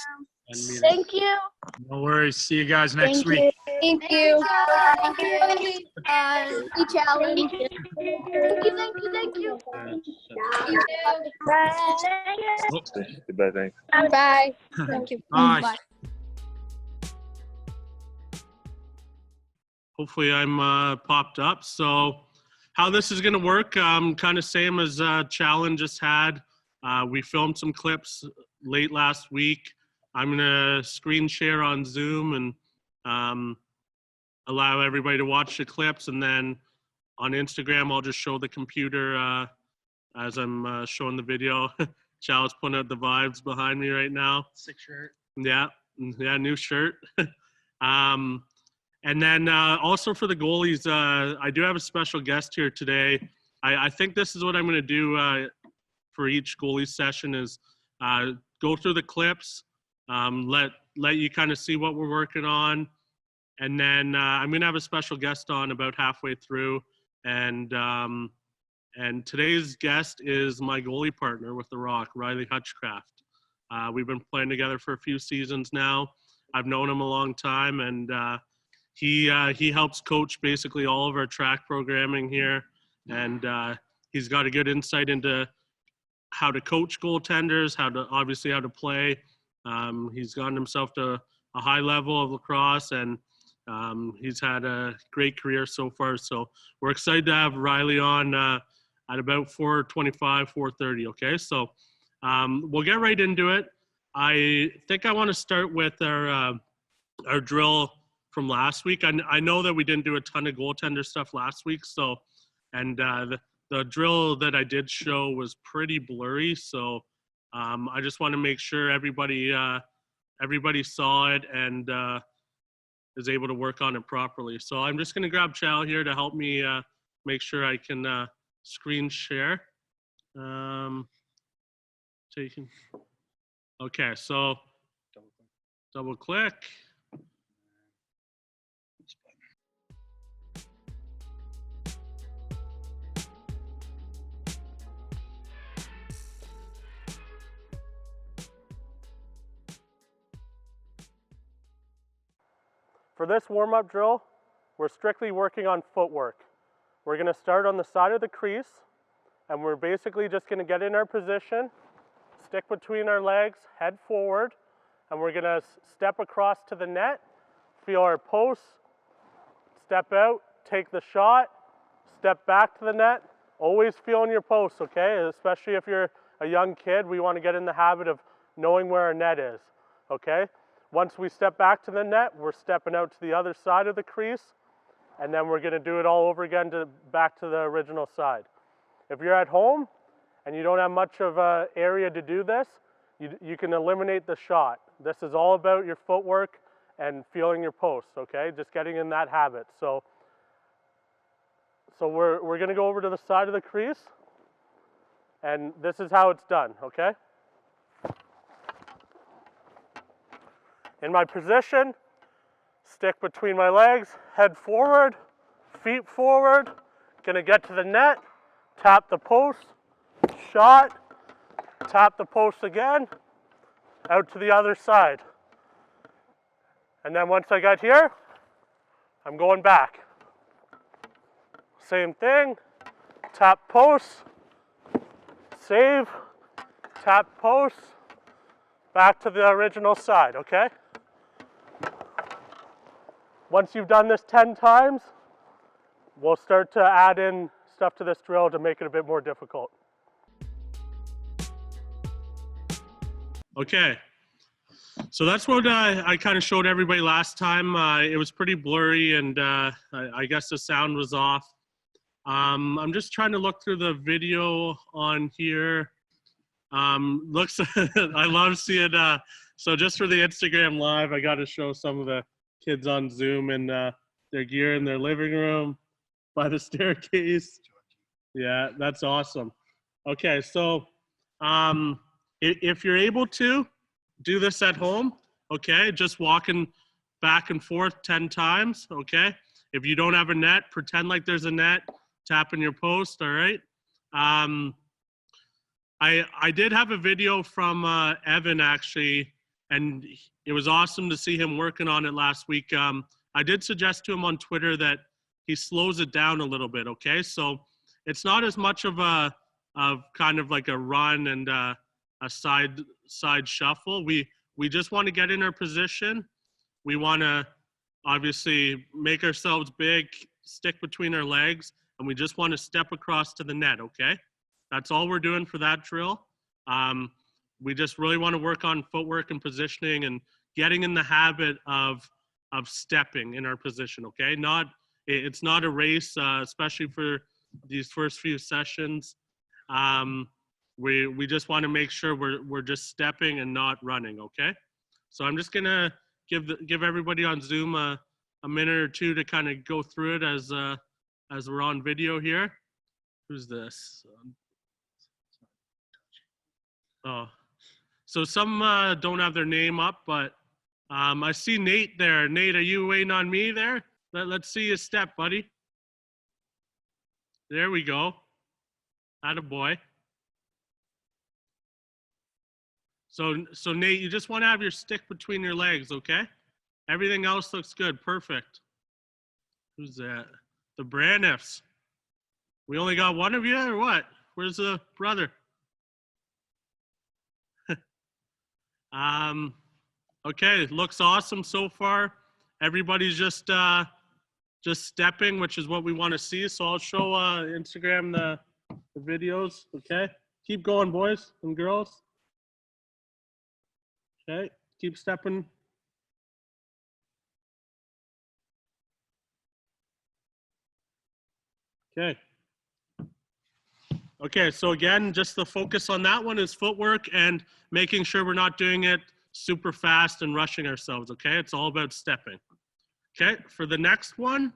And Thank you. No worries. See you guys next week. Thank you. Thank you. Thank you, Challen. Thank you. Goodbye, thanks. Bye. Thank you. Bye. hopefully I'm popped up. So how this is going to work, kind of same as Challen just had. We filmed some clips late last week. I'm going to screen share on Zoom and allow everybody to watch the clips, and then on Instagram, I'll just show the computer as I'm showing the video. Chal's putting out the vibes behind me right now. Sick shirt. Yeah, new shirt. And then also for the goalies, I do have a special guest here today. I think this is what I'm going to do for each goalie session is go through the clips, let you kind of see what we're working on. And then I'm going to have a special guest on about halfway through. And today's guest is my goalie partner with the Rock, Riley Hutchcraft. We've been playing together for a few seasons now. I've known him a long time, and he helps coach basically all of our track programming here. And he's got a good insight into how to coach goaltenders, how to play. He's gotten himself to a high level of lacrosse, and he's had a great career so far. So we're excited to have Riley on at about 4:25, 4:30. Okay, so we'll get right into it. I think I want to start with our drill from last week. I know that we didn't do a ton of goaltender stuff last week, so the drill that I did show was pretty blurry. So I just want to make sure everybody saw it and is able to work on it properly. So I'm just going to grab Chal here to help me make sure I can screen share. Okay, so double click. For this warm-up drill, we're strictly working on footwork. We're going to start on the side of the crease, and we're basically just going to get in our position, stick between our legs, head forward, and we're going to step across to the net, feel our posts, step out, take the shot, step back to the net, always feeling your posts, okay? Especially if you're a young kid, we want to get in the habit of knowing where our net is, okay? Once we step back to the net, we're stepping out to the other side of the crease, and then we're going to do it all over again back to the original side. If you're at home and you don't have much of an area to do this, you can eliminate the shot. This is all about your footwork and feeling your posts, okay? Just getting in that habit. So we're going to go over to the side of the crease, and this is how it's done, okay? In my position, stick between my legs, head forward, feet forward, gonna get to the net, tap the post, shot, tap the post again, out to the other side. And then once I got here, I'm going back. Same thing, tap post, save, tap post, back to the original side, okay? Once you've done this 10 times, we'll start to add in stuff to this drill to make it a bit more difficult. Okay, so that's what I kind of showed everybody last time. It was pretty blurry, and I guess the sound was off. I'm just trying to look through the video on here. Looks, I love seeing, so just for the Instagram live, I got to show some of the kids on Zoom and their gear in their living room by the staircase. Yeah, that's awesome. Okay, so if you're able to do this at home, okay, just walking back and forth 10 times, okay? If you don't have a net, pretend like there's a net, tapping your post, all right? I did have a video from Evan, actually, and it was awesome to see him working on it last week. I did suggest to him on Twitter that he slows it down a little bit, okay? So it's not as much of kind of like a run and a side shuffle. We just want to get in our position. We want to obviously make ourselves big, stick between our legs, and we just want to step across to the net, okay? That's all we're doing for that drill. We just really want to work on footwork and positioning and getting in the habit of stepping in our position, okay? It's not a race, especially for these first few sessions. We just want to make sure we're just stepping and not running, okay? So I'm just gonna give everybody on Zoom a minute or two to kind of go through it as we're on video here. Who's this? Oh, so some don't have their name up, but I see Nate there. Nate, are you waiting on me there? Let's see you step, buddy. There we go. Attaboy. So Nate, you just want to have your stick between your legs, okay? Everything else looks good. Perfect. Who's that? The Braniffs. We only got one of you, or what? Where's the brother? Okay, looks awesome so far. Everybody's just stepping, which is what we want to see. So I'll show Instagram the videos. Okay, keep going, boys and girls. Okay, keep stepping. Okay. Okay, so again, just the focus on that one is footwork and making sure we're not doing it super fast and rushing ourselves, okay? It's all about stepping. Okay, for the next one,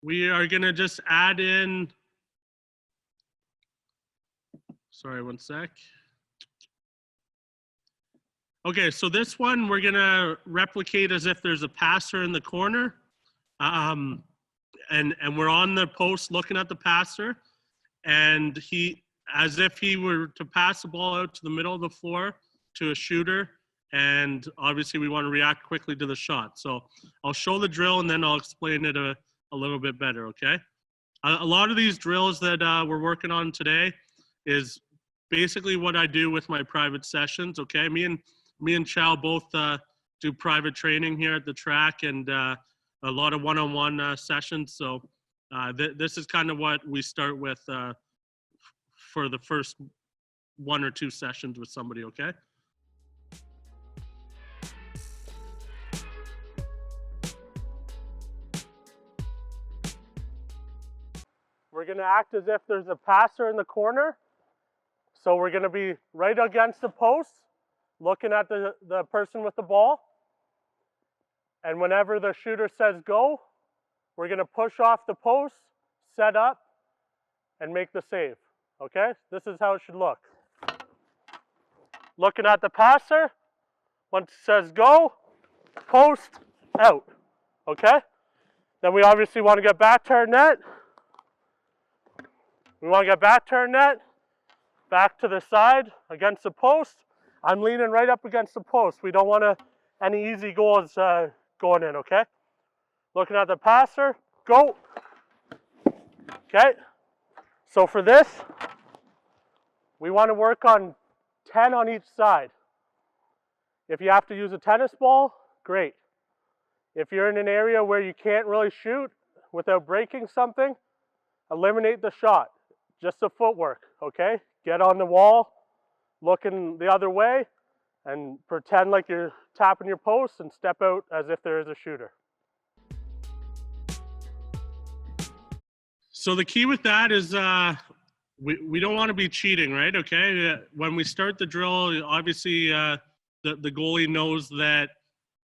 we are gonna just add in, sorry, one sec. Okay, so this one we're gonna replicate as if there's a passer in the corner. And we're on the post looking at the passer, and he, as if he were to pass the ball out to the middle of the floor to a shooter, and obviously we want to react quickly to the shot. So I'll show the drill and then I'll explain it a little bit better, okay? A lot of these drills that we're working on today is basically what I do with my private sessions, okay? Me and Chal both do private training here at the track, and a lot of one-on-one sessions. So this is kind of what we start with for the first 1 or 2 sessions with somebody, okay? We're gonna act as if there's a passer in the corner. So we're gonna be right against the post, looking at the person with the ball. And whenever the shooter says go, we're gonna push off the post, set up, and make the save, okay? This is how it should look. Looking at the passer, once it says go, post, out, okay? Then we obviously wanna get back to our net. We wanna get back to our net, back to the side, against the post. I'm leaning right up against the post. We don't want any easy goals going in, okay? Looking at the passer, go. Okay, so for this, we want to work on 10 on each side. If you have to use a tennis ball, great. If you're in an area where you can't really shoot without breaking something, eliminate the shot. Just the footwork, okay? Get on the wall, looking the other way, and pretend like you're tapping your post and step out as if there is a shooter. So the key with that is we don't want to be cheating, right? Okay, when we start the drill, obviously the goalie knows that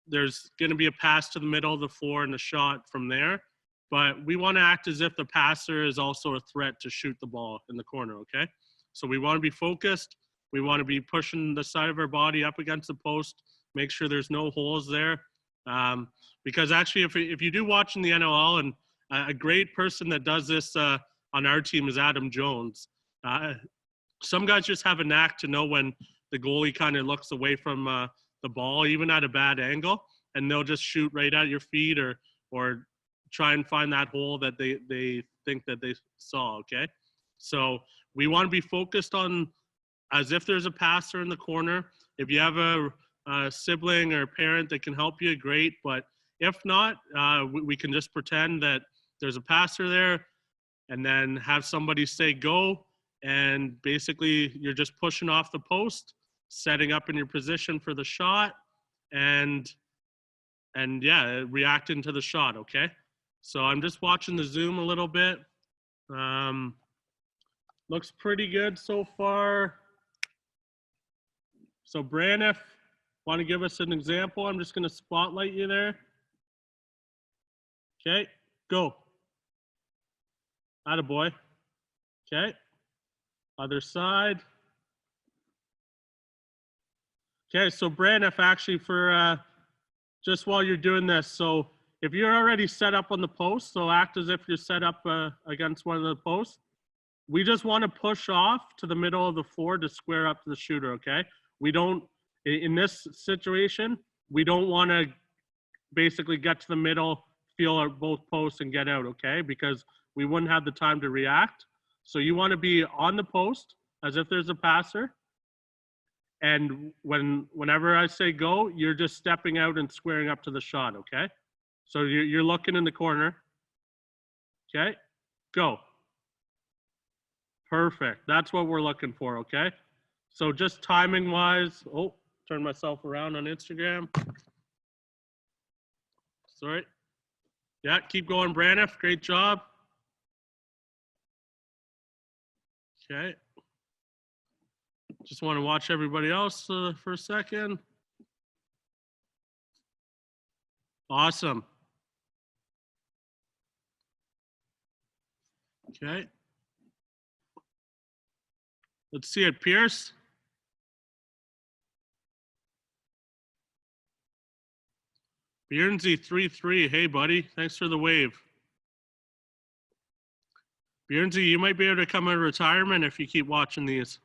there's going to be a pass to the middle of the floor and a shot from there. But we want to act as if the passer is also a threat to shoot the ball in the corner, okay? So we want to be focused. We want to be pushing the side of our body up against the post, make sure there's no holes there. Because actually, if you do watch in the NLL, and a great person that does this on our team is Adam Jones. Some guys just have a knack to know when the goalie kind of looks away from the ball, even at a bad angle, and they'll just shoot right at your feet or try and find that hole that they think that they saw, okay? So we want to be focused on as if there's a passer in the corner. If you have a sibling or a parent that can help you, great. But if not, we can just pretend that there's a passer there and then have somebody say go, and basically you're just pushing off the post, setting up in your position for the shot, and and yeah, reacting to the shot, okay? So I'm just watching the Zoom a little bit. Looks pretty good so far. So Braniff, want to give us an example? I'm just going to spotlight you there. Okay, go. Attaboy. Okay, other side. Okay, so Braniff, actually for just while you're doing this, so if you're already set up on the post, so act as if you're set up against one of the posts. We just want to push off to the middle of the floor to square up to the shooter, okay? We don't, in this situation, we don't want to basically get to the middle, feel at both posts and get out, okay? Because we wouldn't have the time to react. So you want to be on the post as if there's a passer. And whenever I say go, you're just stepping out and squaring up to the shot, okay? So you're looking in the corner. Okay, go. Perfect. That's what we're looking for, okay? So just timing-wise, oh, turn myself around on Instagram. Sorry. Yeah, keep going, Braniff. Great job. Okay. Just want to watch everybody else for a second. Awesome. Okay. Let's see it, Pierce. Bjornsy 3-3. Hey, buddy. Thanks for the wave. Bjornsy, you might be able to come out of retirement if you keep watching these.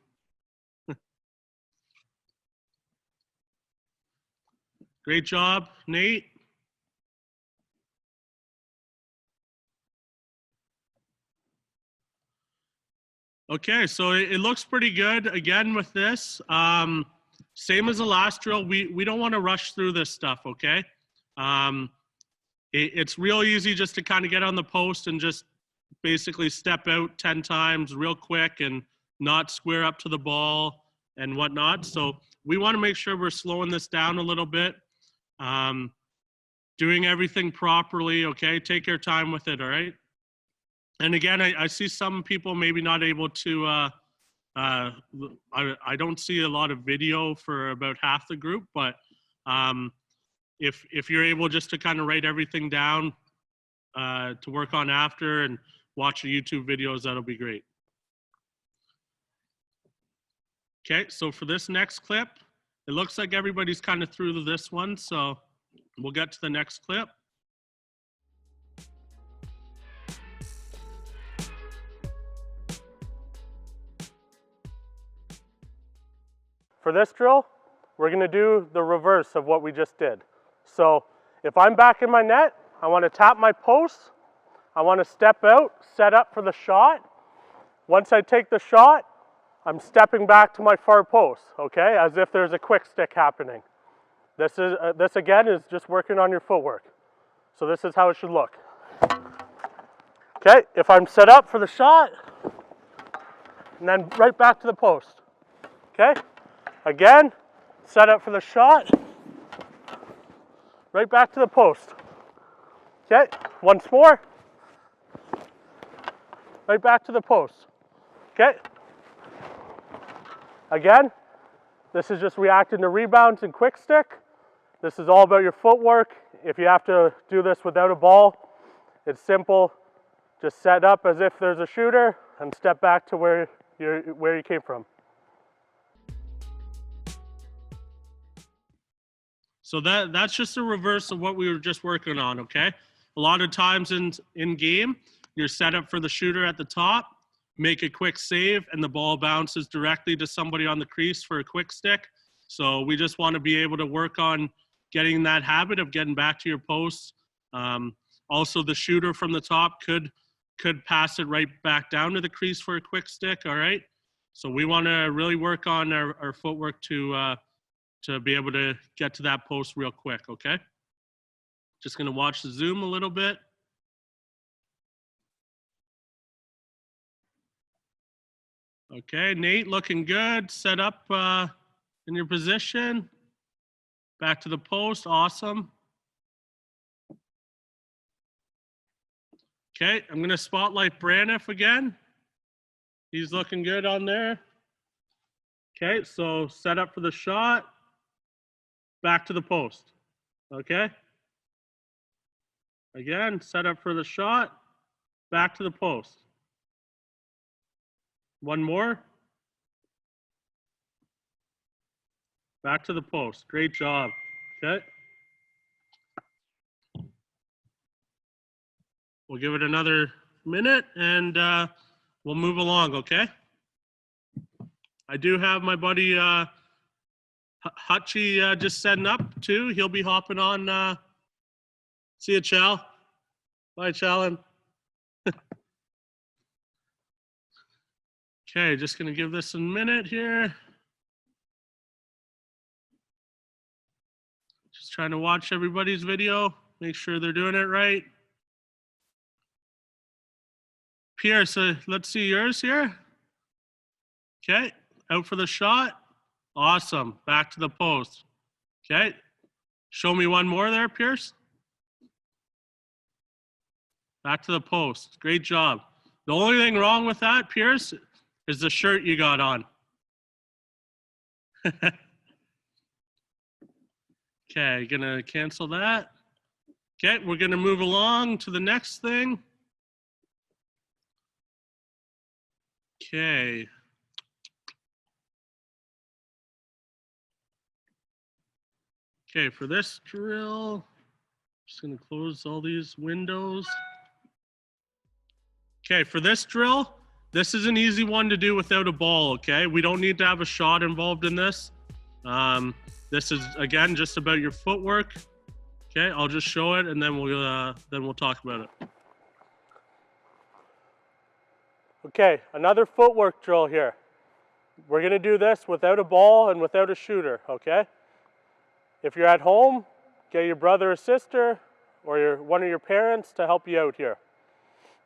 Great job, Nate. Okay, so it looks pretty good. Again, with this, same as the last drill, we don't want to rush through this stuff, okay? It's real easy just to kind of get on the post and just basically step out 10 times real quick and not square up to the ball and whatnot. So we want to make sure we're slowing this down a little bit, doing everything properly, okay? Take your time with it, all right? And again, I see some people maybe not able to, I don't see a lot of video for about half the group, but if you're able just to kind of write everything down to work on after and watch the YouTube videos, that'll be great. Okay, so for this next clip, it looks like everybody's kind of through this one, so we'll get to the next clip. For this drill, we're going to do the reverse of what we just did. So if I'm back in my net, I want to tap my post. I want to step out, set up for the shot. Once I take the shot, I'm stepping back to my far post, okay, as if there's a quick stick happening. This again is just working on your footwork. So this is how it should look. Okay, if I'm set up for the shot, and then right back to the post. Okay, again, set up for the shot, right back to the post. Okay, once more, right back to the post. Okay, again, this is just reacting to rebounds and quick stick. This is all about your footwork. If you have to do this without a ball, it's simple. Just set up as if there's a shooter and step back to where you came from. So that's just a reverse of what we were just working on, okay? A lot of times in game, you're set up for the shooter at the top, make a quick save, and the ball bounces directly to somebody on the crease for a quick stick. So we just want to be able to work on getting that habit of getting back to your posts. Also, the shooter from the top could pass it right back down to the crease for a quick stick, all right? So we want to really work on our footwork to be able to get to that post real quick, okay? Just going to watch the Zoom a little bit. Okay, Nate, looking good. Set up in your position. Back to the post, awesome. Okay, I'm gonna spotlight Braniff again. He's looking good on there. Okay, so set up for the shot. Back to the post. Okay. Again, set up for the shot. Back to the post. One more. Back to the post. Great job. Okay. We'll give it another minute and we'll move along, okay? I do have my buddy Hutchie just setting up too. He'll be hopping on. See you, Chal. Bye, Challen. Okay, just gonna give this a minute here. Just trying to watch everybody's video, make sure they're doing it right. Pierce, let's see yours here. Okay, out for the shot. Awesome, back to the post. Okay, show me one more there, Pierce. Back to the post, great job. The only thing wrong with that, Pierce, is the shirt you got on. Okay, gonna cancel that. Okay, we're gonna move along to the next thing. Okay. Okay, for this drill, just gonna close all these windows. Okay, for this drill, this is an easy one to do without a ball, okay? We don't need to have a shot involved in this. This is, again, just about your footwork. Okay, I'll just show it and then we'll talk about it. Okay, another footwork drill here. We're gonna do this without a ball and without a shooter, okay? If you're at home, get your brother or sister or one of your parents to help you out here.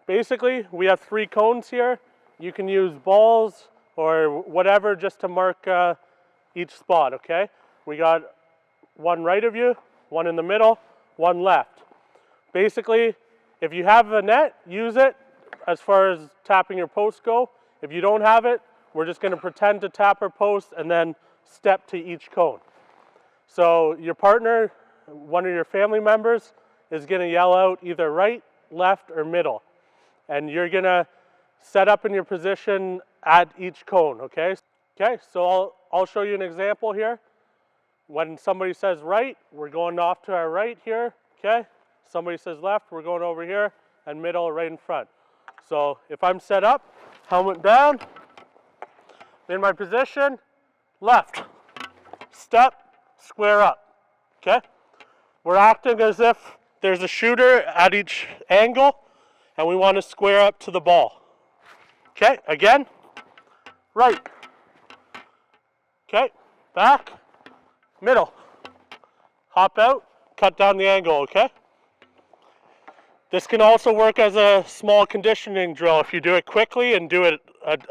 Basically, we have 3 cones here. You can use balls or whatever just to mark each spot, okay? We got one right of you, one in the middle, one left. Basically, if you have a net, use it as far as tapping your post go. If you don't have it, we're just gonna pretend to tap our post and then step to each cone. So your partner, one of your family members, is gonna yell out either right, left, or middle. And you're gonna set up in your position at each cone, okay? Okay, so I'll show you an example here. When somebody says right, we're going off to our right here, okay? Somebody says left, we're going over here, and middle right in front. So if I'm set up, helmet down, in my position, left, step, square up, okay? We're acting as if there's a shooter at each angle, and we want to square up to the ball. Okay, again, right. Okay, back, middle. Hop out, cut down the angle, okay? This can also work as a small conditioning drill if you do it quickly and do it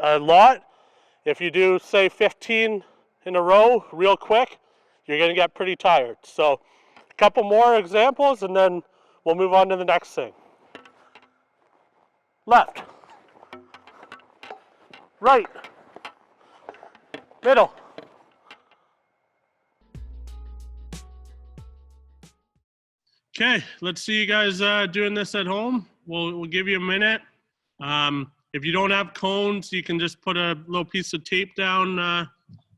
a lot. If you do, say, 15 in a row real quick, you're gonna get pretty tired. So a couple more examples and then we'll move on to the next thing. Left, right, middle. Okay, let's see you guys doing this at home. We'll give you a minute. If you don't have cones, you can just put a little piece of tape down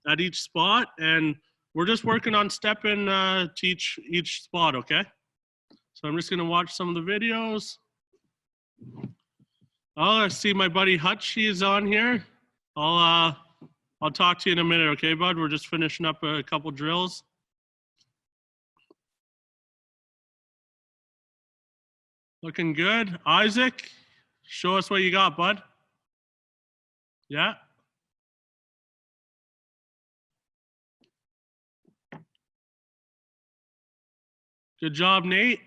at each spot, and we're just working on stepping to each spot, okay? So I'm just gonna watch some of the videos. Oh, I see my buddy Hutch is on here. I'll talk to you in a minute, okay, bud? We're just finishing up a couple drills. Looking good. Isaac, show us what you got, bud. Yeah. Good job, Nate.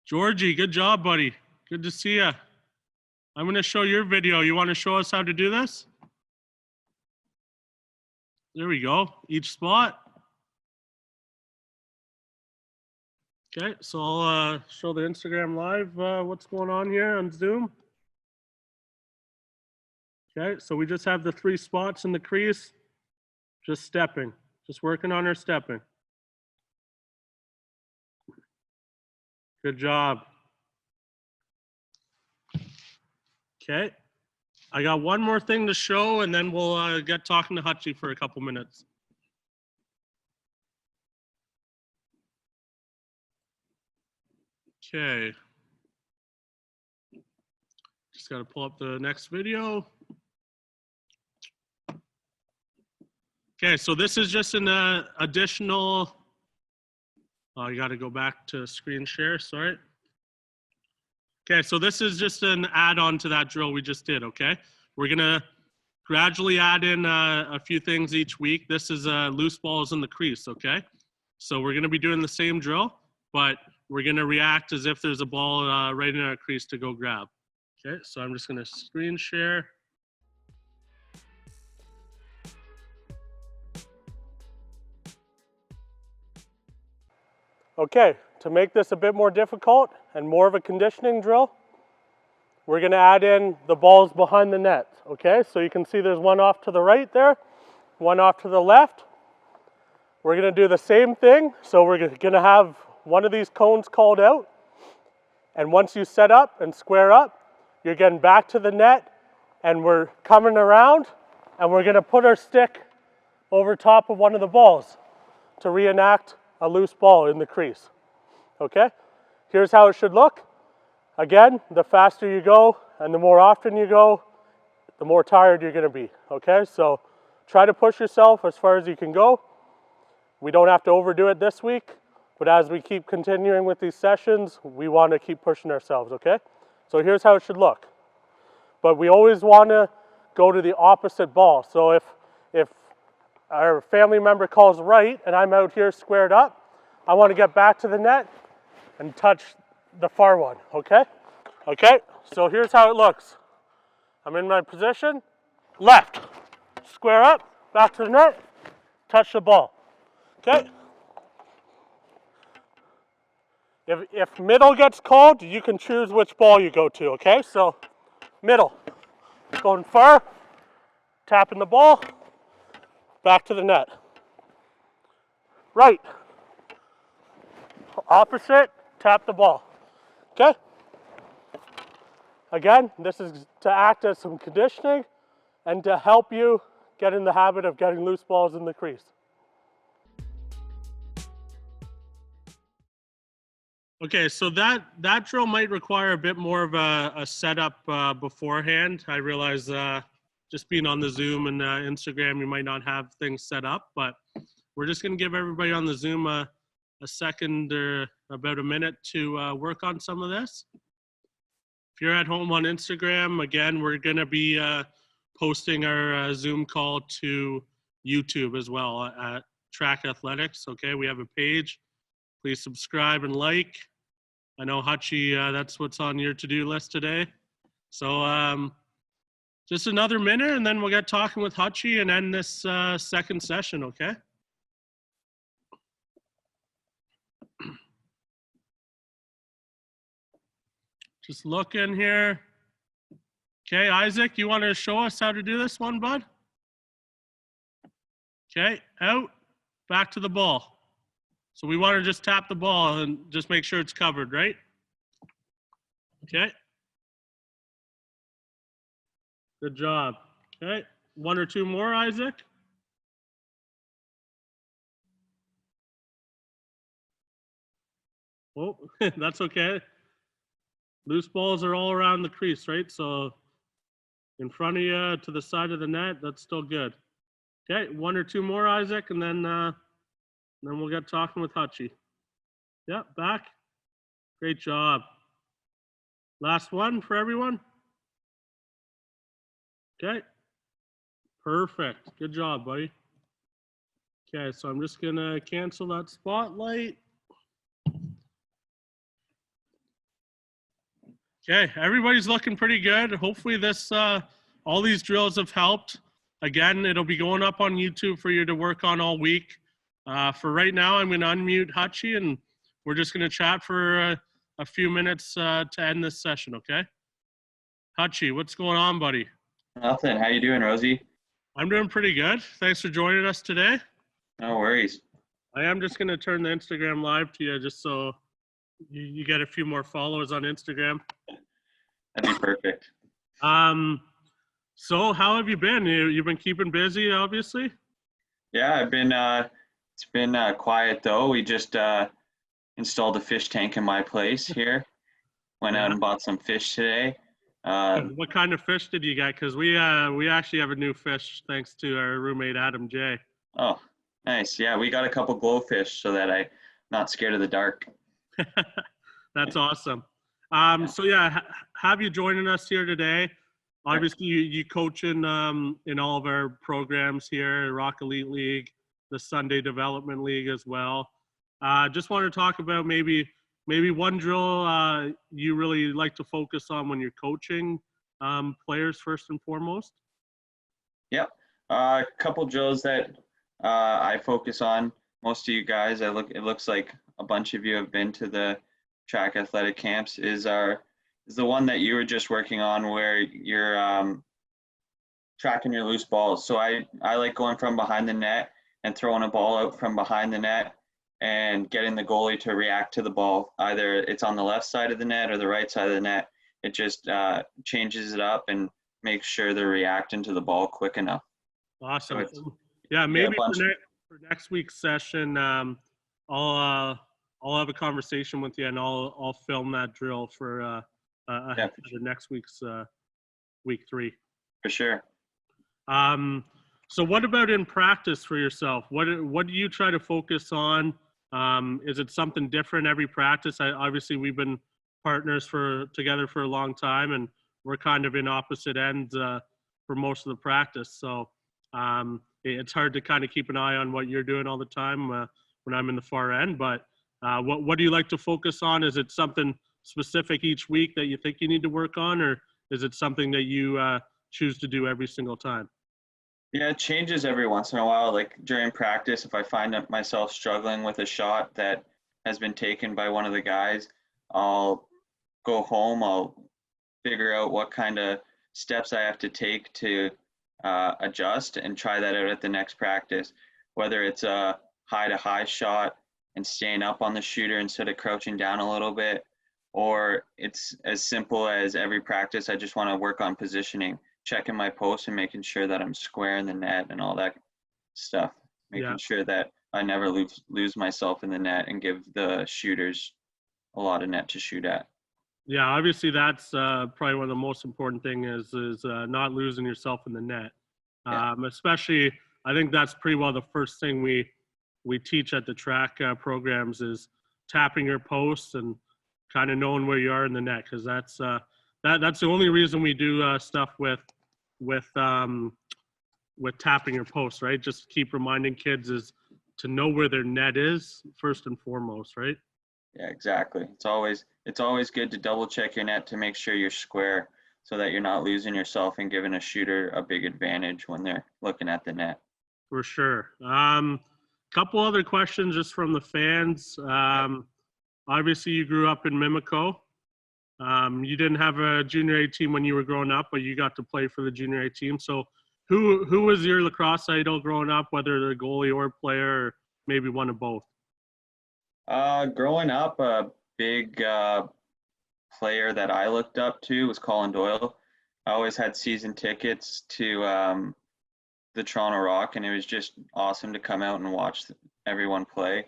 Georgie, good job, buddy. Good to see you. I'm going to show your video. You want to show us how to do this? There we go. Each spot. Okay, so I'll show the Instagram live what's going on here on Zoom. Okay, so we just have the 3 spots in the crease, just stepping, just working on our stepping. Good job. Okay, I got one more thing to show and then we'll get talking to Hutchie for a couple minutes. Okay. Just got to pull up the next video. Okay, so this is just an additional, oh, you got to go back to screen share, sorry. Okay, so this is just an add-on to that drill we just did, okay? We're gonna gradually add in a few things each week. This is loose balls in the crease, okay? So we're gonna be doing the same drill, but we're gonna react as if there's a ball right in our crease to go grab. Okay, so I'm just gonna screen share. Okay, to make this a bit more difficult and more of a conditioning drill, we're going to add in the balls behind the net. Okay, so you can see there's one off to the right there, one off to the left. We're going to do the same thing. So we're going to have one of these cones called out. And once you set up and square up, you're getting back to the net and we're coming around and we're going to put our stick over top of one of the balls to reenact a loose ball in the crease. Okay, here's how it should look. Again, the faster you go and the more often you go, the more tired you're going to be. Okay, so try to push yourself as far as you can go. We don't have to overdo it this week, but as we keep continuing with these sessions, we want to keep pushing ourselves. Okay, so here's how it should look. But we always want to go to the opposite ball. So if our family member calls right and I'm out here squared up, I want to get back to the net and touch the far one, okay? Okay, so here's how it looks. I'm in my position, left, square up, back to the net, touch the ball, okay? If middle gets called, you can choose which ball you go to, okay? So middle, going far, tapping the ball, back to the net. Right, opposite, tap the ball. Okay? Again, this is to act as some conditioning and to help you get in the habit of getting loose balls in the crease. Okay, so that drill might require a bit more of a setup beforehand. I realize just being on the Zoom and Instagram, you might not have things set up, but we're just going to give everybody on the Zoom a second or about a minute to work on some of this. If you're at home on Instagram, again, we're going to be posting our Zoom call to YouTube as well at Track Athletics. Okay, we have a page. Please subscribe and like. I know Hutchie, that's what's on your to-do list today. So just another minute and then we'll get talking with Hutchie and end this second session, okay? Just look in here. Okay, Isaac, you want to show us how to do this one, bud? Okay, out, back to the ball. So we want to just tap the ball and just make sure it's covered, right? Okay. Good job. Okay, one or two more, Isaac. Oh, that's okay. Loose balls are all around the crease, right? So in front of you to the side of the net, that's still good. Okay, one or two more, Isaac, and then we'll get talking with Hutchie. Yeah, back. Great job. Last one for everyone. Okay. Perfect. Good job, buddy. Okay, so I'm just gonna cancel that spotlight. Okay, everybody's looking pretty good. Hopefully this, all these drills have helped. Again, it'll be going up on YouTube for you to work on all week. For right now, I'm gonna unmute Hutchie and we're just going to chat for a few minutes to end this session, okay? Hutchie, what's going on, buddy? Nothing. How you doing, Rosie? I'm doing pretty good. Thanks for joining us today. No worries. I am just going to turn the Instagram live to you just so you get a few more followers on Instagram. That'd be perfect. So how have you been? You've been keeping busy, obviously? Yeah, I've been, it's been quiet though. We just installed a fish tank in my place here. Went out and bought some fish today. What kind of fish did you get? Because we actually have a new fish thanks to our roommate Adam J. Oh, nice. Yeah, we got a couple glowfish so that I'm not scared of the dark. That's awesome. So yeah, have you joining us here today? Obviously, you coach in all of our programs here, Rock Elite League, the Sunday Development League as well. Just want to talk about maybe one drill you really like to focus on when you're coaching players first and foremost. Yep. A couple drills that I focus on. Most of you guys, it looks like a bunch of you have been to the track athletic camps. Is the one that you were just working on where you're tracking your loose balls. So I like going from behind the net and throwing a ball out from behind the net and getting the goalie to react to the ball. Either it's on the left side of the net or the right side of the net. It just changes it up and makes sure they're reacting to the ball quick enough. Awesome. So yeah, maybe yeah, for next week's session, I'll have a conversation with you and I'll film that drill for Yeah, for next week's week 3. for sure. So what about in practice for yourself? What do you try to focus on? Is it something different every practice? Obviously we've been partners together for a long time, and we're kind of in opposite ends for most of the practice. So it's hard to kind of keep an eye on what you're doing all the time when I'm in the far end. But what do you like to focus on? Is it something specific each week that you think you need to work on, or is it something that you choose to do every single time? Yeah, it changes every once in a while. Like during practice, if I find myself struggling with a shot that has been taken by one of the guys, I'll go home, I'll figure out what kind of steps I have to take to adjust and try that out at the next practice. Whether it's a high to high shot and staying up on the shooter instead of crouching down a little bit, or it's as simple as every practice, I just want to work on positioning, checking my post and making sure that I'm square in the net and all that stuff, making sure that I never lose myself in the net and give the shooters a lot of net to shoot at. Yeah, obviously that's probably one of the most important things is not losing yourself in the net. Especially, I think that's pretty well the first thing we teach at the track programs is tapping your posts and kind of knowing where you are in the net, because that's the only reason we do stuff with tapping your posts, right? Just keep reminding kids is to know where their net is first and foremost, right? Yeah, exactly. It's always good to double check your net to make sure you're square so that you're not losing yourself and giving a shooter a big advantage when they're looking at the net. For sure. Couple other questions just from the fans. Obviously you grew up in Mimico. You didn't have a junior A team when you were growing up, but you got to play for the junior A team. So who was your lacrosse idol growing up, whether they're goalie or player, or maybe one of both? Growing up, a big player that I looked up to was Colin Doyle. I always had season tickets to the Toronto Rock, and it was just awesome to come out and watch everyone play.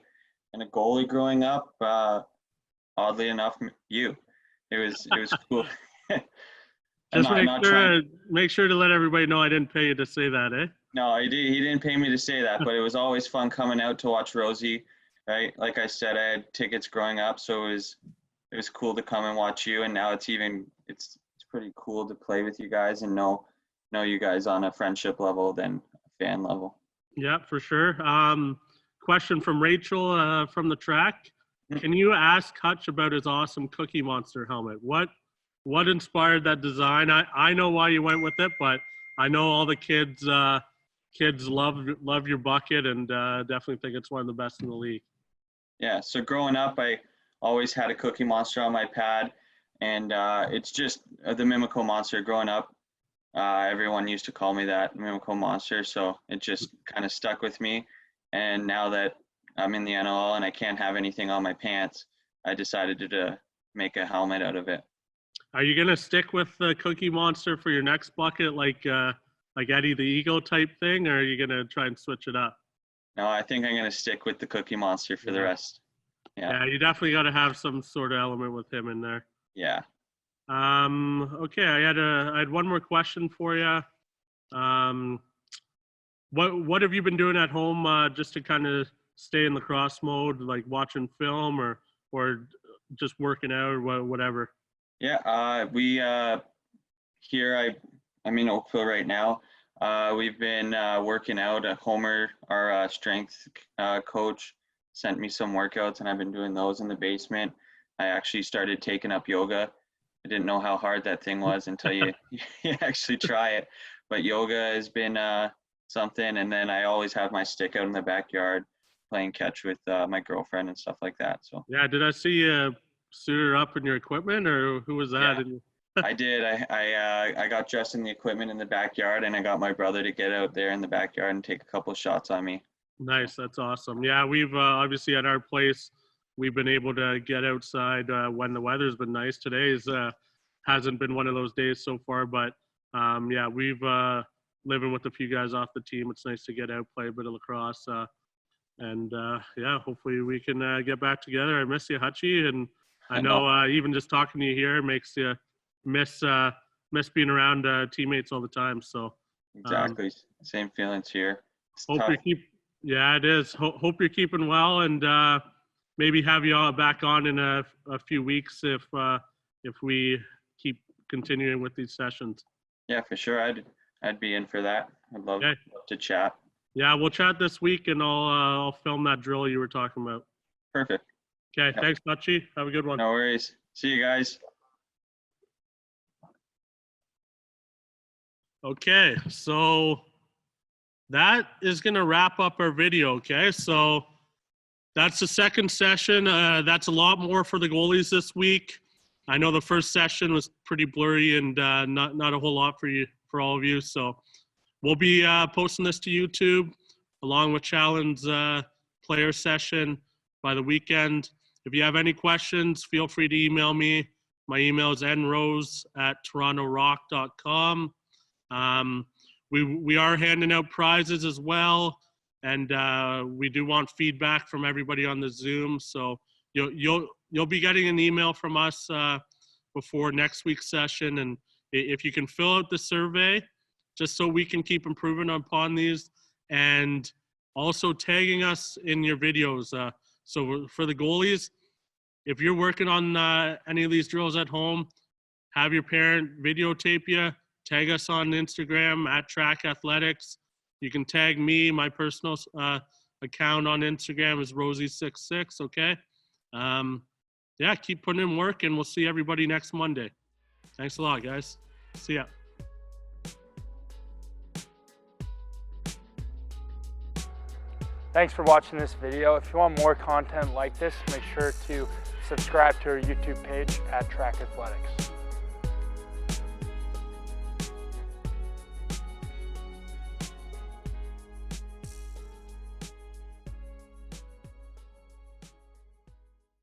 And a goalie growing up, oddly enough, you. It was cool. Just make sure to let everybody know I didn't pay you to say that, eh? No, he didn't pay me to say that, but it was always fun coming out to watch Rosie, right? Like I said, I had tickets growing up, so it was cool to come and watch you, and now it's pretty cool to play with you guys and know you guys on a friendship level than a fan level. Yeah, for sure. Question from Rachel from the track. Can you ask Hutch about his awesome Cookie Monster helmet? What inspired that design? I know why you went with it, but I know all the kids love your bucket and definitely think it's one of the best in the league. Yeah, so growing up, I always had a Cookie Monster on my pad, and it's just the Mimico Monster. Growing up, everyone used to call me that, Mimico Monster, so it just kind of stuck with me. And now that I'm in the NLL and I can't have anything on my pants, I decided to make a helmet out of it. Are you gonna stick with the Cookie Monster for your next bucket, like Eddie the Eagle type thing, or are you gonna try and switch it up? No, I think I'm going to stick with the Cookie Monster for the rest. Yeah, you definitely got to have some sort of element with him in there. Yeah. Okay, I had one more question for you. What have you been doing at home just to kind of stay in lacrosse mode, like watching film or just working out or whatever? Yeah, we here I'm in Oakville right now. We've been working out. Homer, our strength coach, sent me some workouts, and I've been doing those in the basement. I actually started taking up yoga. I didn't know how hard that thing was until you actually try it. But yoga has been something, and then I always have my stick out in the backyard playing catch with my girlfriend and stuff like that. So yeah, did I see you suited up in your equipment, or who was that? Yeah. I did. I got dressed in the equipment in the backyard, and I got my brother to get out there in the backyard and take a couple shots on me. Nice, that's awesome. Yeah, we've obviously at our place, we've been able to get outside when the weather's been nice. Today's hasn't been one of those days so far, but yeah, we've living with a few guys off the team. It's nice to get out, play a bit of lacrosse, and yeah, hopefully we can get back together. I miss you, Hutchie, and I know even just talking to you here makes you miss being around teammates all the time. So Exactly, same feelings here. It's hope tough. yeah, it is. Hope you're keeping well, and maybe have you all back on in a few weeks if we keep continuing with these sessions. Yeah, for sure. I'd be in for that. I'd love to chat. Yeah, we'll chat this week, and I'll film that drill you were talking about. Perfect. Okay, thanks, Hutchie. Have a good one. No worries. See you guys. Okay, so that is going to wrap up our video, okay? So that's the second session. That's a lot more for the goalies this week. I know the first session was pretty blurry and not a whole lot for all of you. So we'll be posting this to YouTube along with Challen's player session by the weekend. If you have any questions, feel free to email me. My email is nrose@torontorock.com. We are handing out prizes as well, and we do want feedback from everybody on the Zoom. So you'll be getting an email from us before next week's session, and if you can fill out the survey, just so we can keep improving upon these, and also tagging us in your videos. So for the goalies, if you're working on any of these drills at home, have your parent videotape you. Tag us on Instagram @TrackAthletics. You can tag me. My personal account on Instagram is Rosie66, okay? Yeah, keep putting in work, and we'll see everybody next Monday. Thanks a lot, guys. See ya. Thanks for watching this video. If you want more content like this, make sure to subscribe to our YouTube page @TrackAthletics.